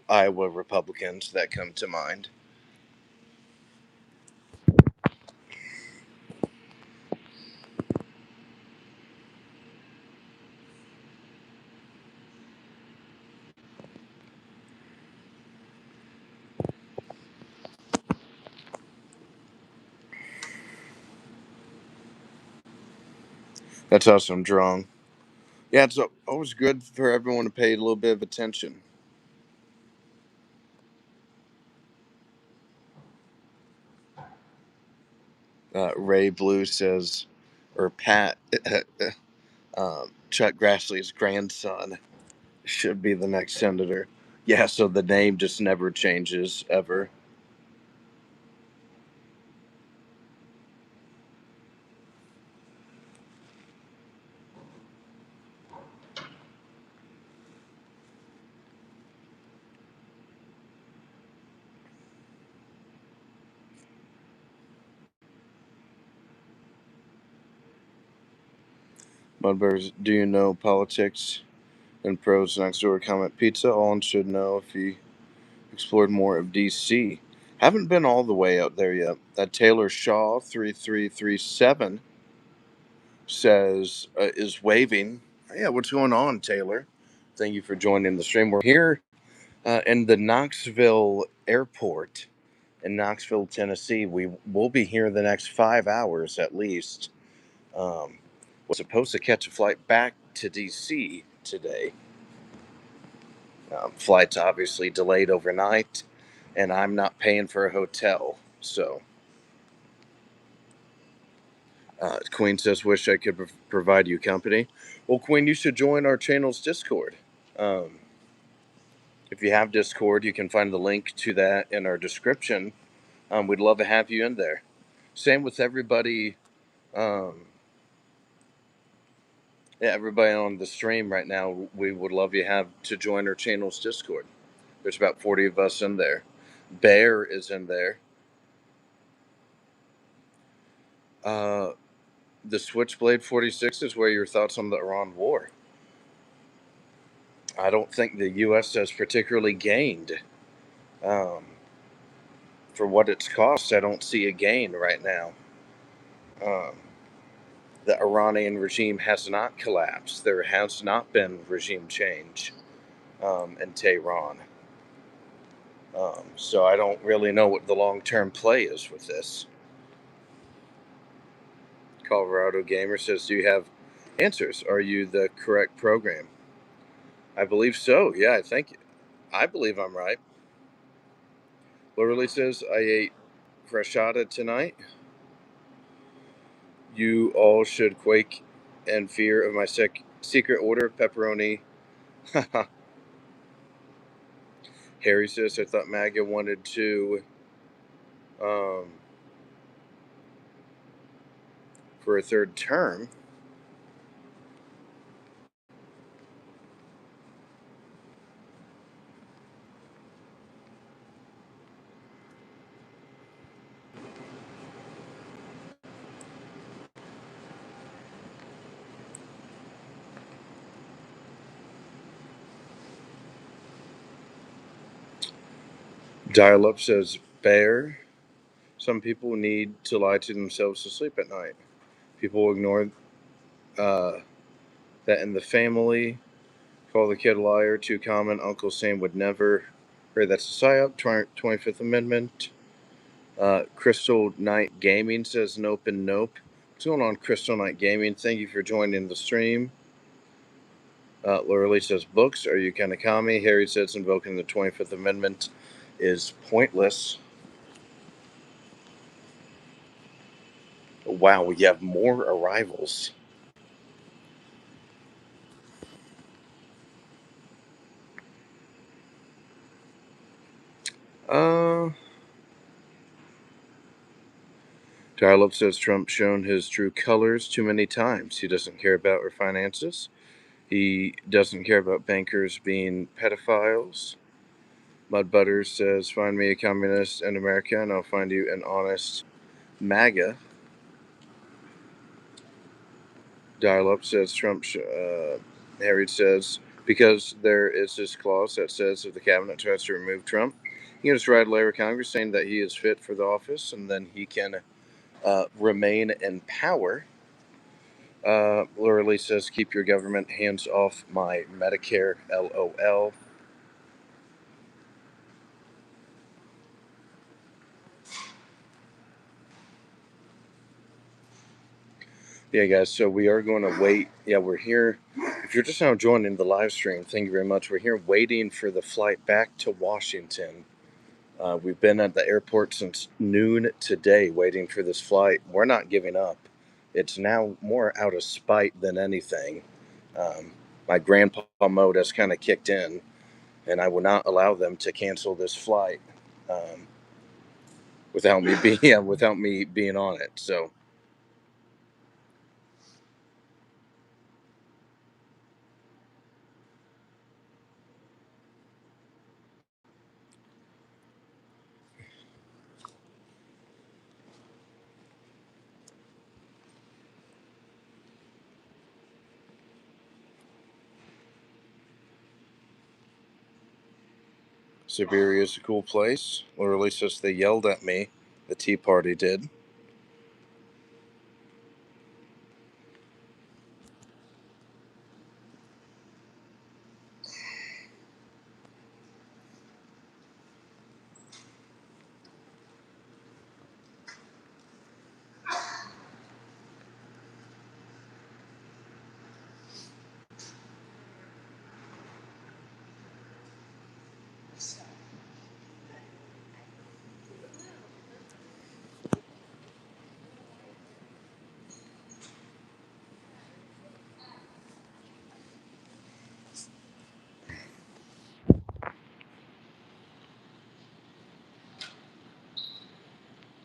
Iowa Republicans that come to mind. That's awesome, Drong. Yeah, it's always good for everyone to pay a little bit of attention. Ray Blue says, or Pat, Chuck Grassley's grandson should be the next senator. Yeah, so the name just never changes ever. Mudbirds, do you know politics and pros next door? Comment pizza. All should know if he explored more of DC. Haven't been all the way out there yet. Taylor Shaw 3337 says is waving. Yeah, what's going on, Taylor? Thank you for joining the stream. We're here in the Knoxville airport in Knoxville, Tennessee. We will be here the next 5 hours at least. Was supposed to catch a flight back to DC today. Flight's obviously delayed overnight, and I'm not paying for a hotel. So, Queen says, wish I could provide you company. Well, Queen, you should join our channel's Discord. Um, if you have Discord, you can find the link to that in our description. We'd love to have you in there. Same with everybody. Um, yeah, everybody on the stream right now, we would love you have to join our channel's Discord. There's about 40 of us in there. Bear is in there. Uh, the Switchblade 46 is where your thoughts on the Iran war. I don't think the U.S. has particularly gained. Um, for what it's cost, I don't see a gain right now. Um, the Iranian regime has not collapsed. There has not been regime change in Tehran. So I don't really know what the long-term play is with this. Colorado Gamer says, do you have answers? Are you the correct program? I believe so. Yeah, I believe I'm right. Literally says, I ate freshata tonight. You all should quake in fear of my secret order of pepperoni. Harry says, I thought MAGA wanted to, for a third term. Dial Up says, Bear, some people need to lie to themselves to sleep at night. People ignore that in the family. Call the kid a liar. Too common. Uncle Sam would never. Right, that's a psyop. 25th Amendment. Crystal Knight Gaming says nope and nope. What's going on, Crystal Knight Gaming? Thank you for joining the stream. Laura says books. Are you kind of commie? Harry says invoking the 25th Amendment is pointless. Wow, we have more arrivals. Dial-Up says Trump shown his true colors too many times. He doesn't care about our finances. He doesn't care about bankers being pedophiles. Mud Butters says, find me a communist in America and I'll find you an honest MAGA. Dial-Up says Harry says, because there is this clause that says if the cabinet tries to remove Trump, he can just write a letter to Congress saying that he is fit for the office and then he can remain in power. Laura Lee says, keep your government hands off my Medicare, LOL. Yeah, guys, so we are going to wait. Yeah, we're here. If you're just now joining the live stream, thank you very much. We're here waiting for the flight back to Washington. We've been at the airport since noon today waiting for this flight. We're not giving up. It's now more out of spite than anything. My grandpa mode has kind of kicked in, and I will not allow them to cancel this flight without me being on it. So. Siberia is a cool place, or at least as they yelled at me. The Tea Party did.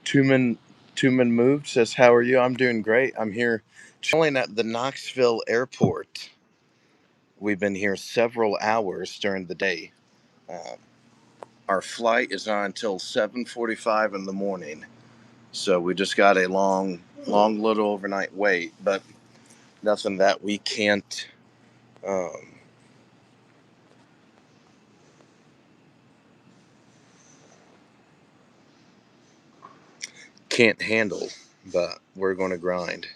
Tuman moved says, "How are you? I'm doing great. I'm here chilling at the Knoxville airport. We've been here several hours during the day. Uh, our flight is not until 7:45 in the morning, so we just got a long little overnight wait, but nothing that we um, can't handle. But we're going to grind."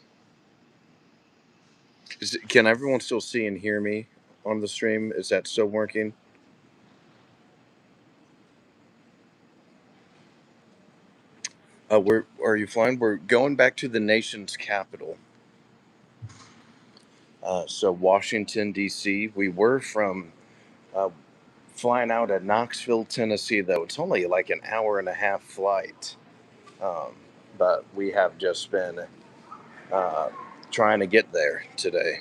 Can everyone still see and hear me on the stream? Is that still working? Where are you flying? We're going back to the nation's capital. So Washington D.C. We were from uh, flying out at Knoxville, Tennessee. Though it's only like an hour and a half flight, but we have just been trying to get there today.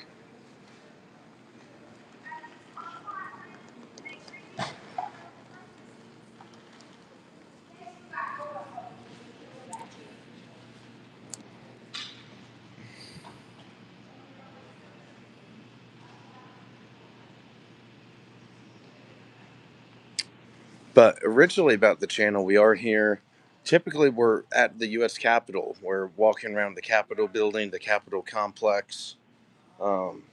But originally about the channel, we are here. Typically, we're at the U.S. Capitol. We're walking around the Capitol building, the Capitol complex. Um,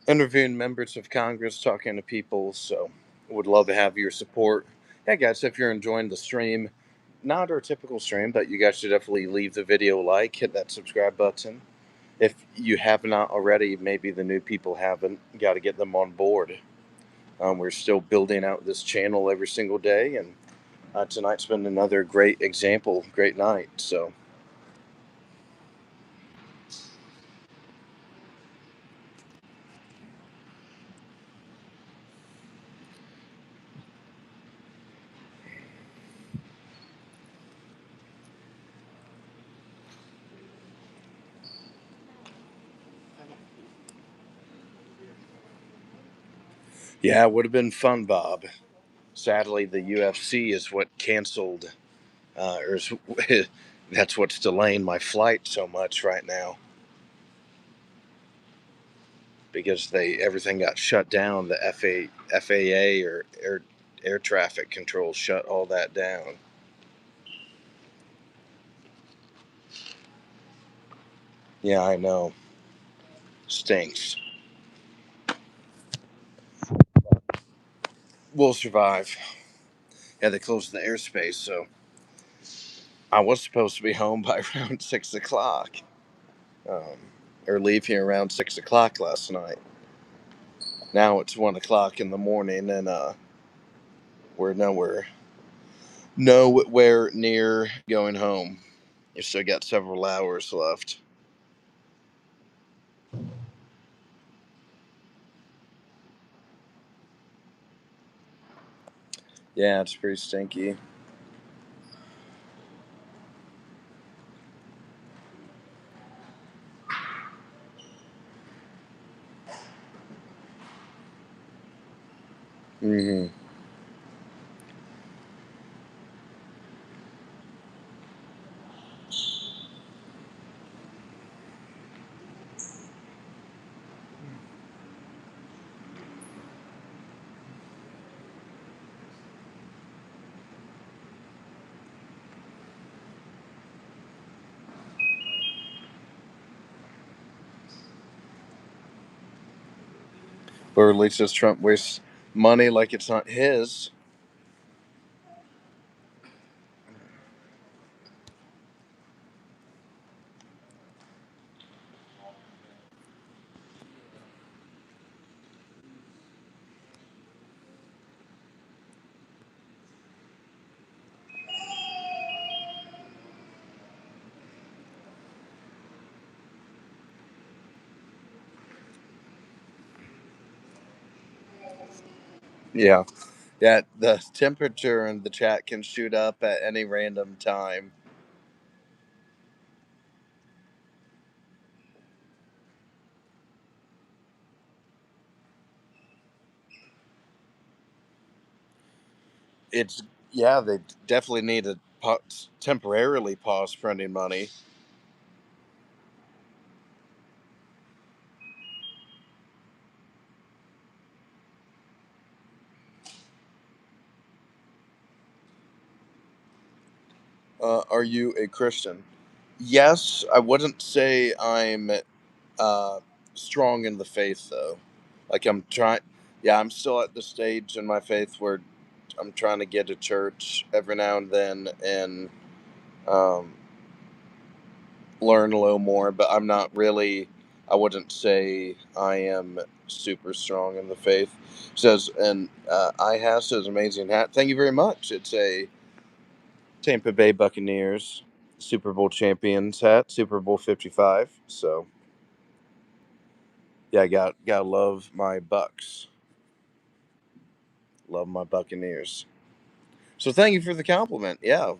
Interviewing members of Congress, talking to people. So, would love to have your support. Yeah, guys, if you're enjoying the stream, not our typical stream, but you guys should definitely leave the video a like, hit that subscribe button. If you have not already, maybe the new people haven't, got to get them on board. We're still building out this channel every single day, and tonight's been another great example, great night. So, yeah, it would have been fun, Bob. Sadly, the UFC is what canceled, or is, that's what's delaying my flight so much right now because everything got shut down. The FAA or air traffic control shut all that down. Yeah, I know. Stinks. We'll survive. Yeah, they closed the airspace, so I was supposed to be home by around 6 o'clock, um, or leave here around 6 o'clock last night. Now it's 1 o'clock in the morning, and we're nowhere near going home. You still got several hours left. Yeah, it's pretty stinky. Hmm. Or at least as Trump wastes money like it's not his. Yeah. Yeah, the temperature in the chat can shoot up at any random time. It's yeah, they definitely need to temporarily pause printing money. Are you a Christian? Yes, I wouldn't say I'm uh, strong in the faith though. Like I'm trying. Yeah, I'm still at the stage in my faith where I'm trying to get to church every now and then and um, learn a little more. But I'm not really. I wouldn't say I am super strong in the faith. Says and I has says amazing hat. Thank you very much. It's a Tampa Bay Buccaneers Super Bowl champions hat, Super Bowl 55. So Yeah, I gotta love my Bucks. Love my Buccaneers. So thank you for the compliment. Yeah,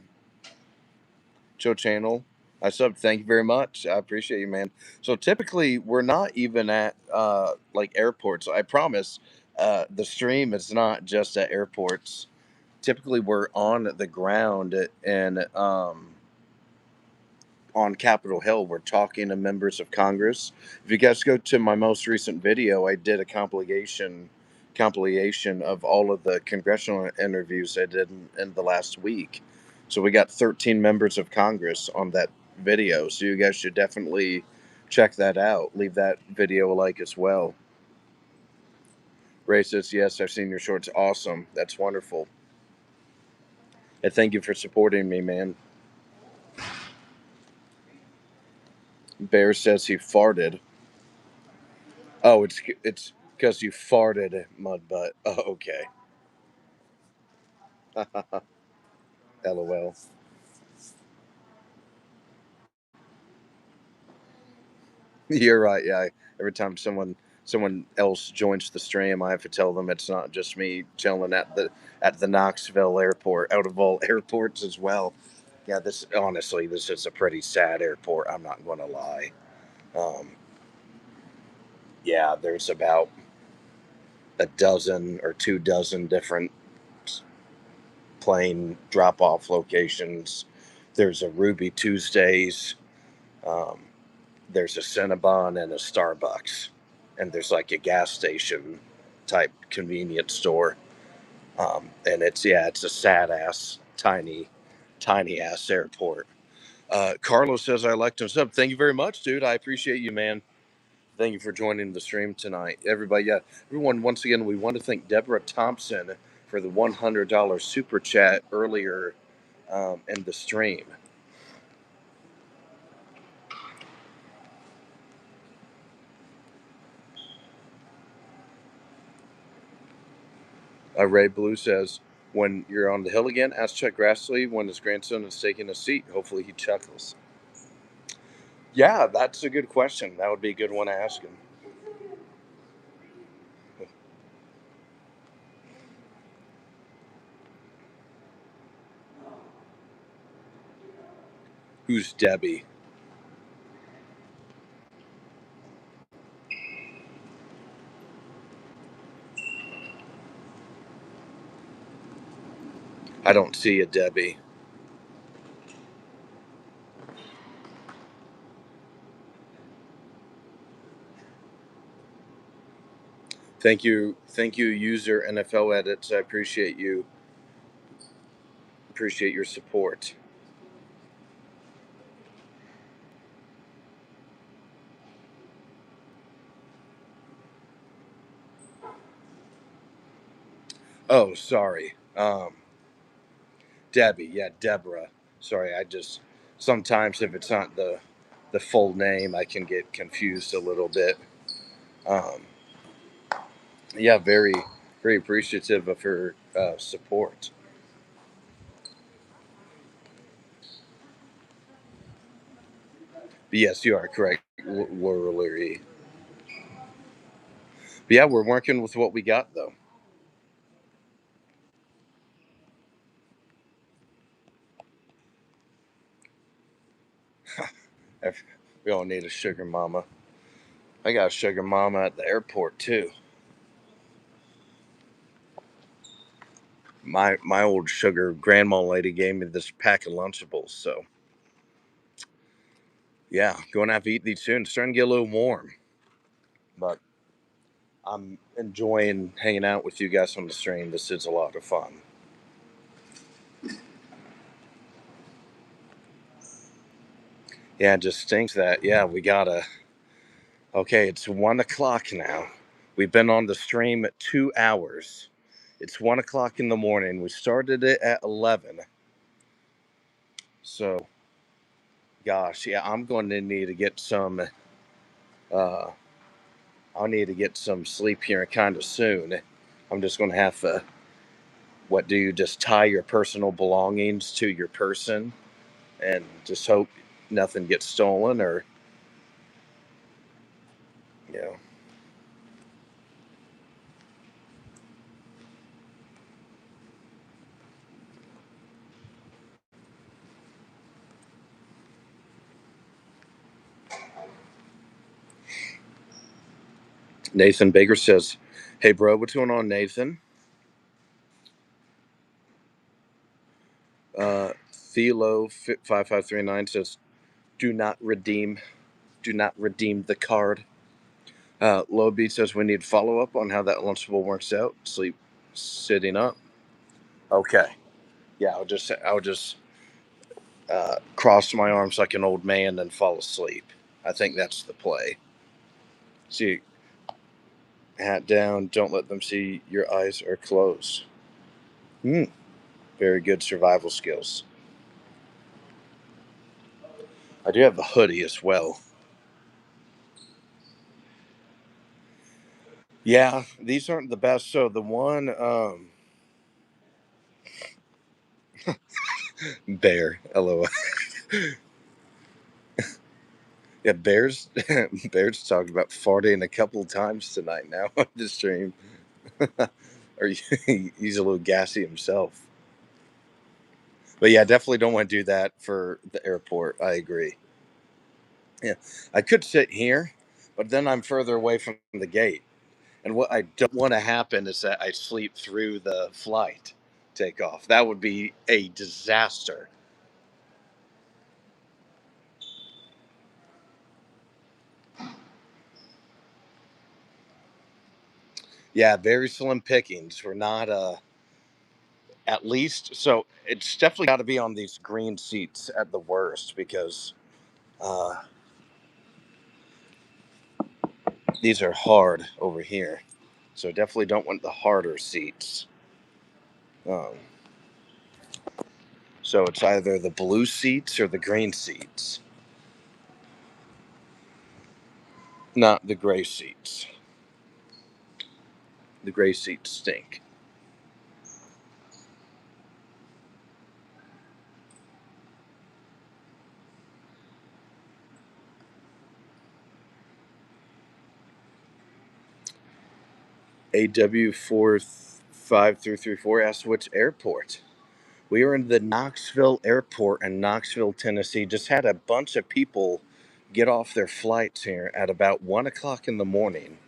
Joe Channel, I subbed. Thank you very much. I appreciate you, man. So typically we're not even at like airports. I promise. The stream is not just at airports. Typically we're on the ground and on Capitol Hill. We're talking to members of Congress. If you guys go to my most recent video, I did a compilation of all of the congressional interviews I did in the last week. So we got 13 members of Congress on that video. So you guys should definitely check that out. Leave that video a like as well. Ray says, yes, I've seen your shorts. Awesome. That's wonderful. And thank you for supporting me, man. Bear says he farted. Oh, it's because you farted, mud butt. Oh, okay. LOL. You're right. Yeah. Every time someone else joins the stream, I have to tell them it's not just me chilling at the Knoxville airport, out of all airports as well. Yeah. This is a pretty sad airport. I'm not going to lie. Um, yeah. There's about a dozen or 2 dozen different plane drop off locations. There's a Ruby Tuesdays. Um, there's a Cinnabon and a Starbucks, and there's like a gas station type convenience store. And it's a sad ass tiny ass airport. Carlos says I liked him sub. Thank you very much, dude. I appreciate you, man. Thank you for joining the stream tonight, everybody. Yeah, everyone. Once again, we want to thank Deborah Thompson for the $100 super chat earlier in the stream. Ray Blue says, when you're on the hill again, ask Chuck Grassley when his grandson is taking a seat. Hopefully he chuckles. Yeah, that's a good question. That would be a good one to ask him. Who's Debbie? I don't see a Debbie. Thank you, user NFL Edits. I appreciate you. Appreciate your support. Oh, sorry. Debbie. Yeah, Deborah. Sorry, I just sometimes if it's not the full name, I can get confused a little bit. Um, yeah, very appreciative of her support. But yes, you are correct, Laura Leary. But yeah, we're working with what we got though. We all need a sugar mama. I got a sugar mama at the airport too. My old sugar grandma lady gave me this pack of Lunchables, so yeah, going to have to eat these soon. It's starting to get a little warm, but I'm enjoying hanging out with you guys on the stream. This is a lot of fun. Yeah, it just stinks that we gotta. Okay, it's 1 o'clock now. We've been on the stream at 2 hours. It's 1 o'clock in the morning. We started it at 11. So, gosh, yeah, I'm going to need to get some. Uh, I'll need to get some sleep here kind of soon. I'm just going to have to. What do you just tie your personal belongings to your person and just hope nothing gets stolen or, you know. Nathan Baker says, "Hey, bro, what's going on, Nathan?" Thelo 5539 says, "Do not redeem the card." Lobie says, "We need follow up on how that Lunchable works out. Sleep sitting up." Okay, yeah, I'll just cross my arms like an old man and fall asleep. I think that's the play. See, hat down. Don't let them see your eyes are closed. Very good survival skills. I do have a hoodie as well. Yeah, these aren't the best. So the one bear, lol. Yeah, Bears talked about farting a couple times tonight now on the stream. Or he's a little gassy himself. But yeah, definitely don't want to do that for the airport. I agree. Yeah, I could sit here, but then I'm further away from the gate. And what I don't want to happen is that I sleep through the flight takeoff. That would be a disaster. Yeah, very slim pickings. We're not at least so it's definitely got to be on these green seats at the worst because uh, these are hard over here. So definitely don't want the harder seats. Um, so it's either the blue seats or the green seats, not the gray seats. The gray seats stink. AW45334 asked which airport. We are in the Knoxville airport in Knoxville, Tennessee. Just had a bunch of people get off their flights here at about 1 o'clock in the morning.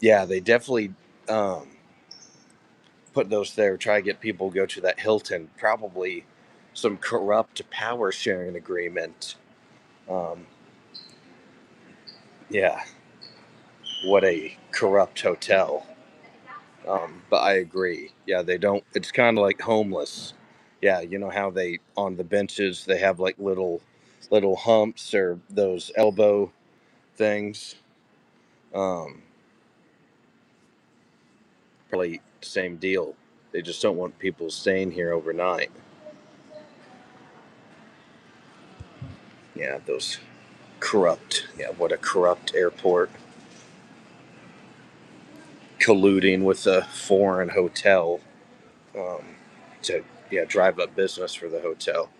Yeah, they definitely um, put those there. Try to get people to go to that Hilton. Probably some corrupt power sharing agreement. Um, yeah, what a corrupt hotel. But I agree. Yeah, they don't. It's kind of like homeless. Yeah, you know how they on the benches they have like little humps or those elbow things. Um, Probably same deal. They just don't want people staying here overnight. Yeah, those corrupt. Yeah, what a corrupt airport. Colluding with a foreign hotel um, to drive up business for the hotel.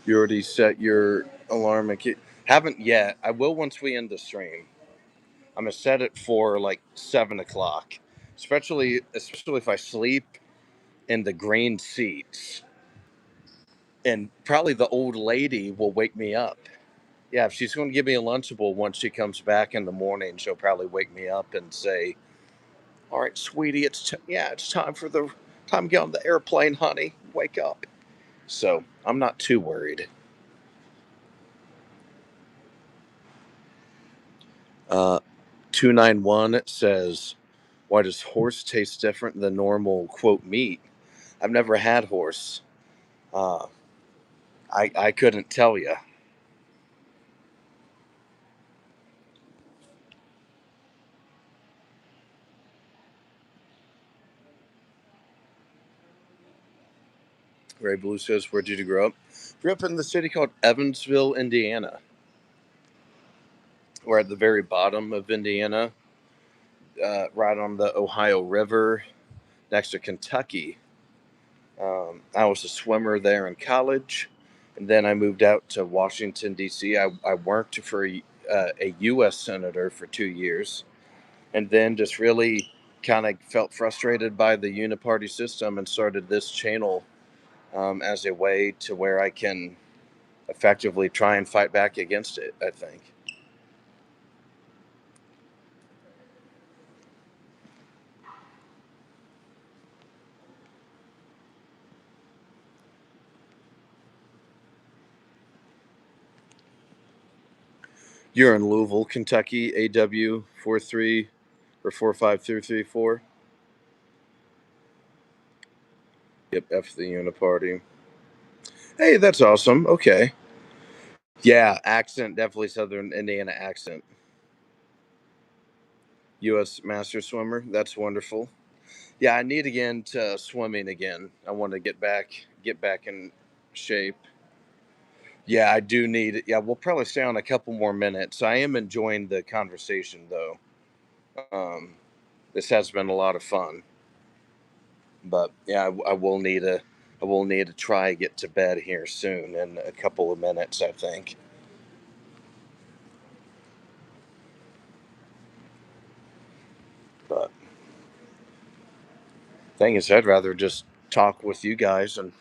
You already set your alarm and haven't yet. I will once we end the stream. I'm gonna set it for like 7 o'clock, especially if I sleep in the green seats, and probably the old lady will wake me up. Yeah, if she's going to give me a Lunchable once she comes back in the morning, she'll probably wake me up and say, "All right, sweetie, it's time for the time to get on the airplane, honey. Wake up." So I'm not too worried. 291 says, "Why does horse taste different than normal, quote, meat?" I've never had horse. Uh, I couldn't tell you. Ray Blue says, "Where did you grow up?" Grew up in the city called Evansville, Indiana. We're at the very bottom of Indiana, right on the Ohio River, next to Kentucky. I was a swimmer there in college, and then I moved out to Washington, D.C. I worked for a U.S. senator for 2 years, and then just really kind of felt frustrated by the uniparty system and started this channel as a way to where I can effectively try and fight back against it, I think. You're in Louisville, Kentucky, AW 43 or 45334. Yep, F the uniparty. Hey, that's awesome. Okay. Yeah, accent, definitely Southern Indiana accent. U.S. master swimmer. That's wonderful. Yeah, I need to get into swimming again. I want to get back in shape. Yeah, I do need it. Yeah, we'll probably stay on a couple more minutes. I am enjoying the conversation though. Um, this has been a lot of fun, but yeah, I will need to try and get to bed here soon in a couple of minutes, I think. But thing is, I'd rather just talk with you guys and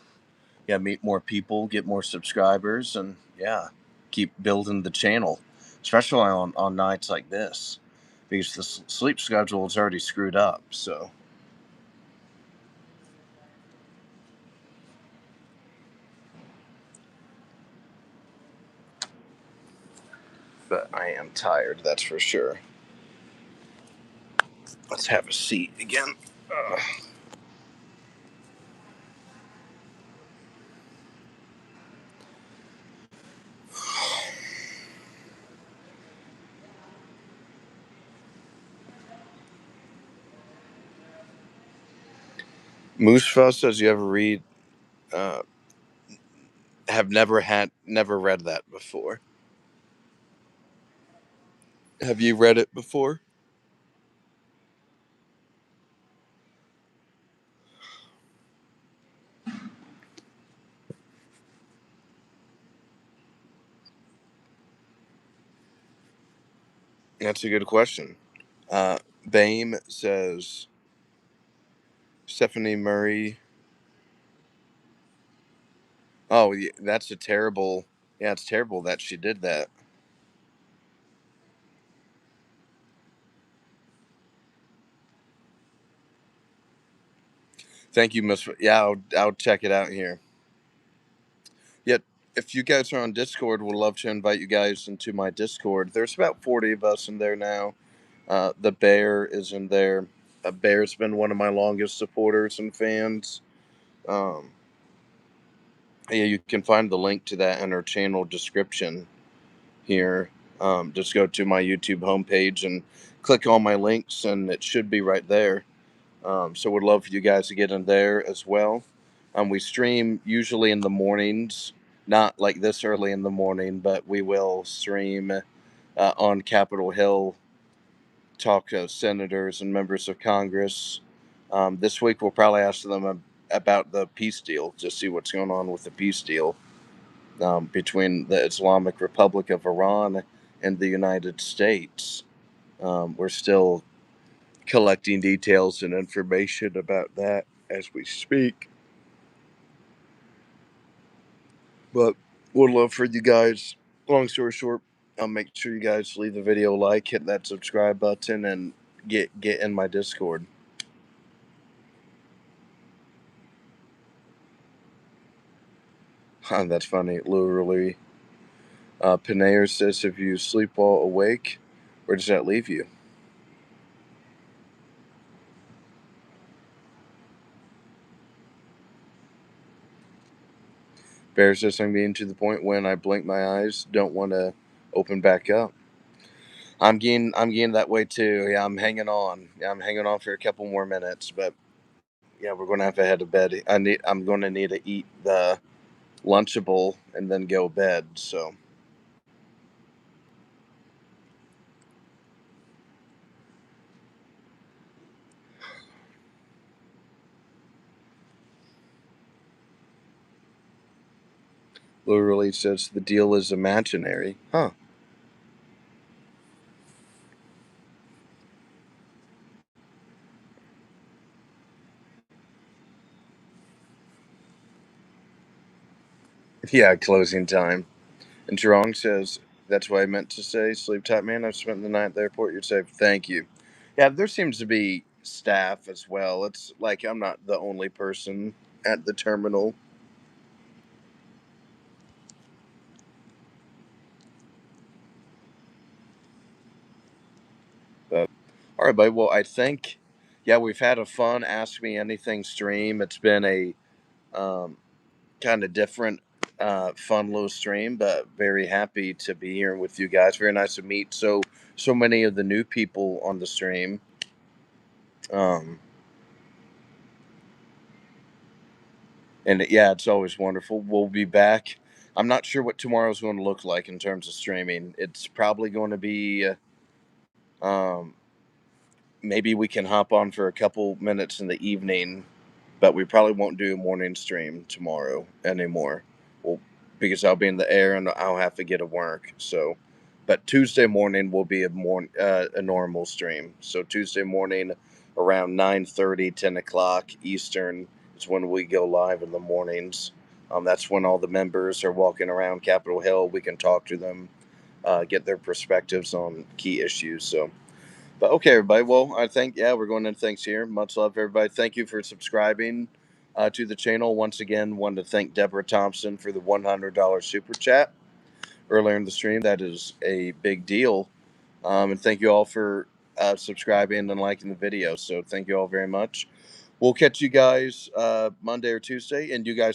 yeah, meet more people, get more subscribers, and yeah, keep building the channel, especially on nights like this, because the sleep schedule is already screwed up. So, but I am tired, that's for sure. Let's have a seat again. Ugh. Moosefa says you ever read, uh, have never read that before. Have you read it before? That's a good question. Bame says Stephanie Murray. Oh, yeah, that's a terrible. Yeah, it's terrible that she did that. Thank you, Miss. Yeah, I'll check it out here. Yet, if you guys are on Discord, would love to invite you guys into my Discord. There's about 40 of us in there now. The Bear is in there. Bear's been one of my longest supporters and fans. Um, yeah, you can find the link to that in our channel description here. Just go to my YouTube homepage and click on my links, and it should be right there. So would love for you guys to get in there as well. We stream usually in the mornings, not like this early in the morning, but we will stream on Capitol Hill, talk to senators and members of Congress. This week we'll probably ask them about the peace deal, to see what's going on with the peace deal between the Islamic Republic of Iran and the United States. We're still collecting details and information about that as we speak. But would love for you guys, long story short, I'll make sure you guys leave the video a like, hit that subscribe button, and get in my Discord. That's funny, literally. Panayer says, if you sleep while awake, where does that leave you? Bear says, I'm getting to the point when I blink my eyes, don't want to open back up. I'm getting that way too. Yeah, I'm hanging on. Yeah, I'm hanging on for a couple more minutes, but yeah, we're gonna have to head to bed. I'm gonna need to eat the Lunchable and then go bed. So literally says the deal is imaginary. Huh. Yeah, closing time. And Jerong says, that's what I meant to say. Sleep tight, man. I've spent the night at the airport. You're safe. Thank you. Yeah, there seems to be staff as well. It's like I'm not the only person at the terminal. But all right, buddy. Well, I think, yeah, we've had a fun Ask Me Anything stream. It's been a um, kind of different, fun little stream, but very happy to be here with you guys. Very nice to meet so many of the new people on the stream. Um, and yeah, it's always wonderful. We'll be back. I'm not sure what tomorrow's going to look like in terms of streaming. It's probably going to be um, maybe we can hop on for a couple minutes in the evening, but we probably won't do a morning stream tomorrow anymore. Well, because I'll be in the air and I'll have to get to work. So, but Tuesday morning will be a normal stream. So Tuesday morning around 9:30, 10 o'clock Eastern is when we go live in the mornings. That's when all the members are walking around Capitol Hill. We can talk to them, get their perspectives on key issues. So. But okay, everybody. Well, I think, yeah, we're going into things here. Much love, everybody. Thank you for subscribing to the channel. Once again, wanted to thank Deborah Thompson for the $100 super chat earlier in the stream. That is a big deal. And thank you all for subscribing and liking the video. So thank you all very much. We'll catch you guys Monday or Tuesday, and you guys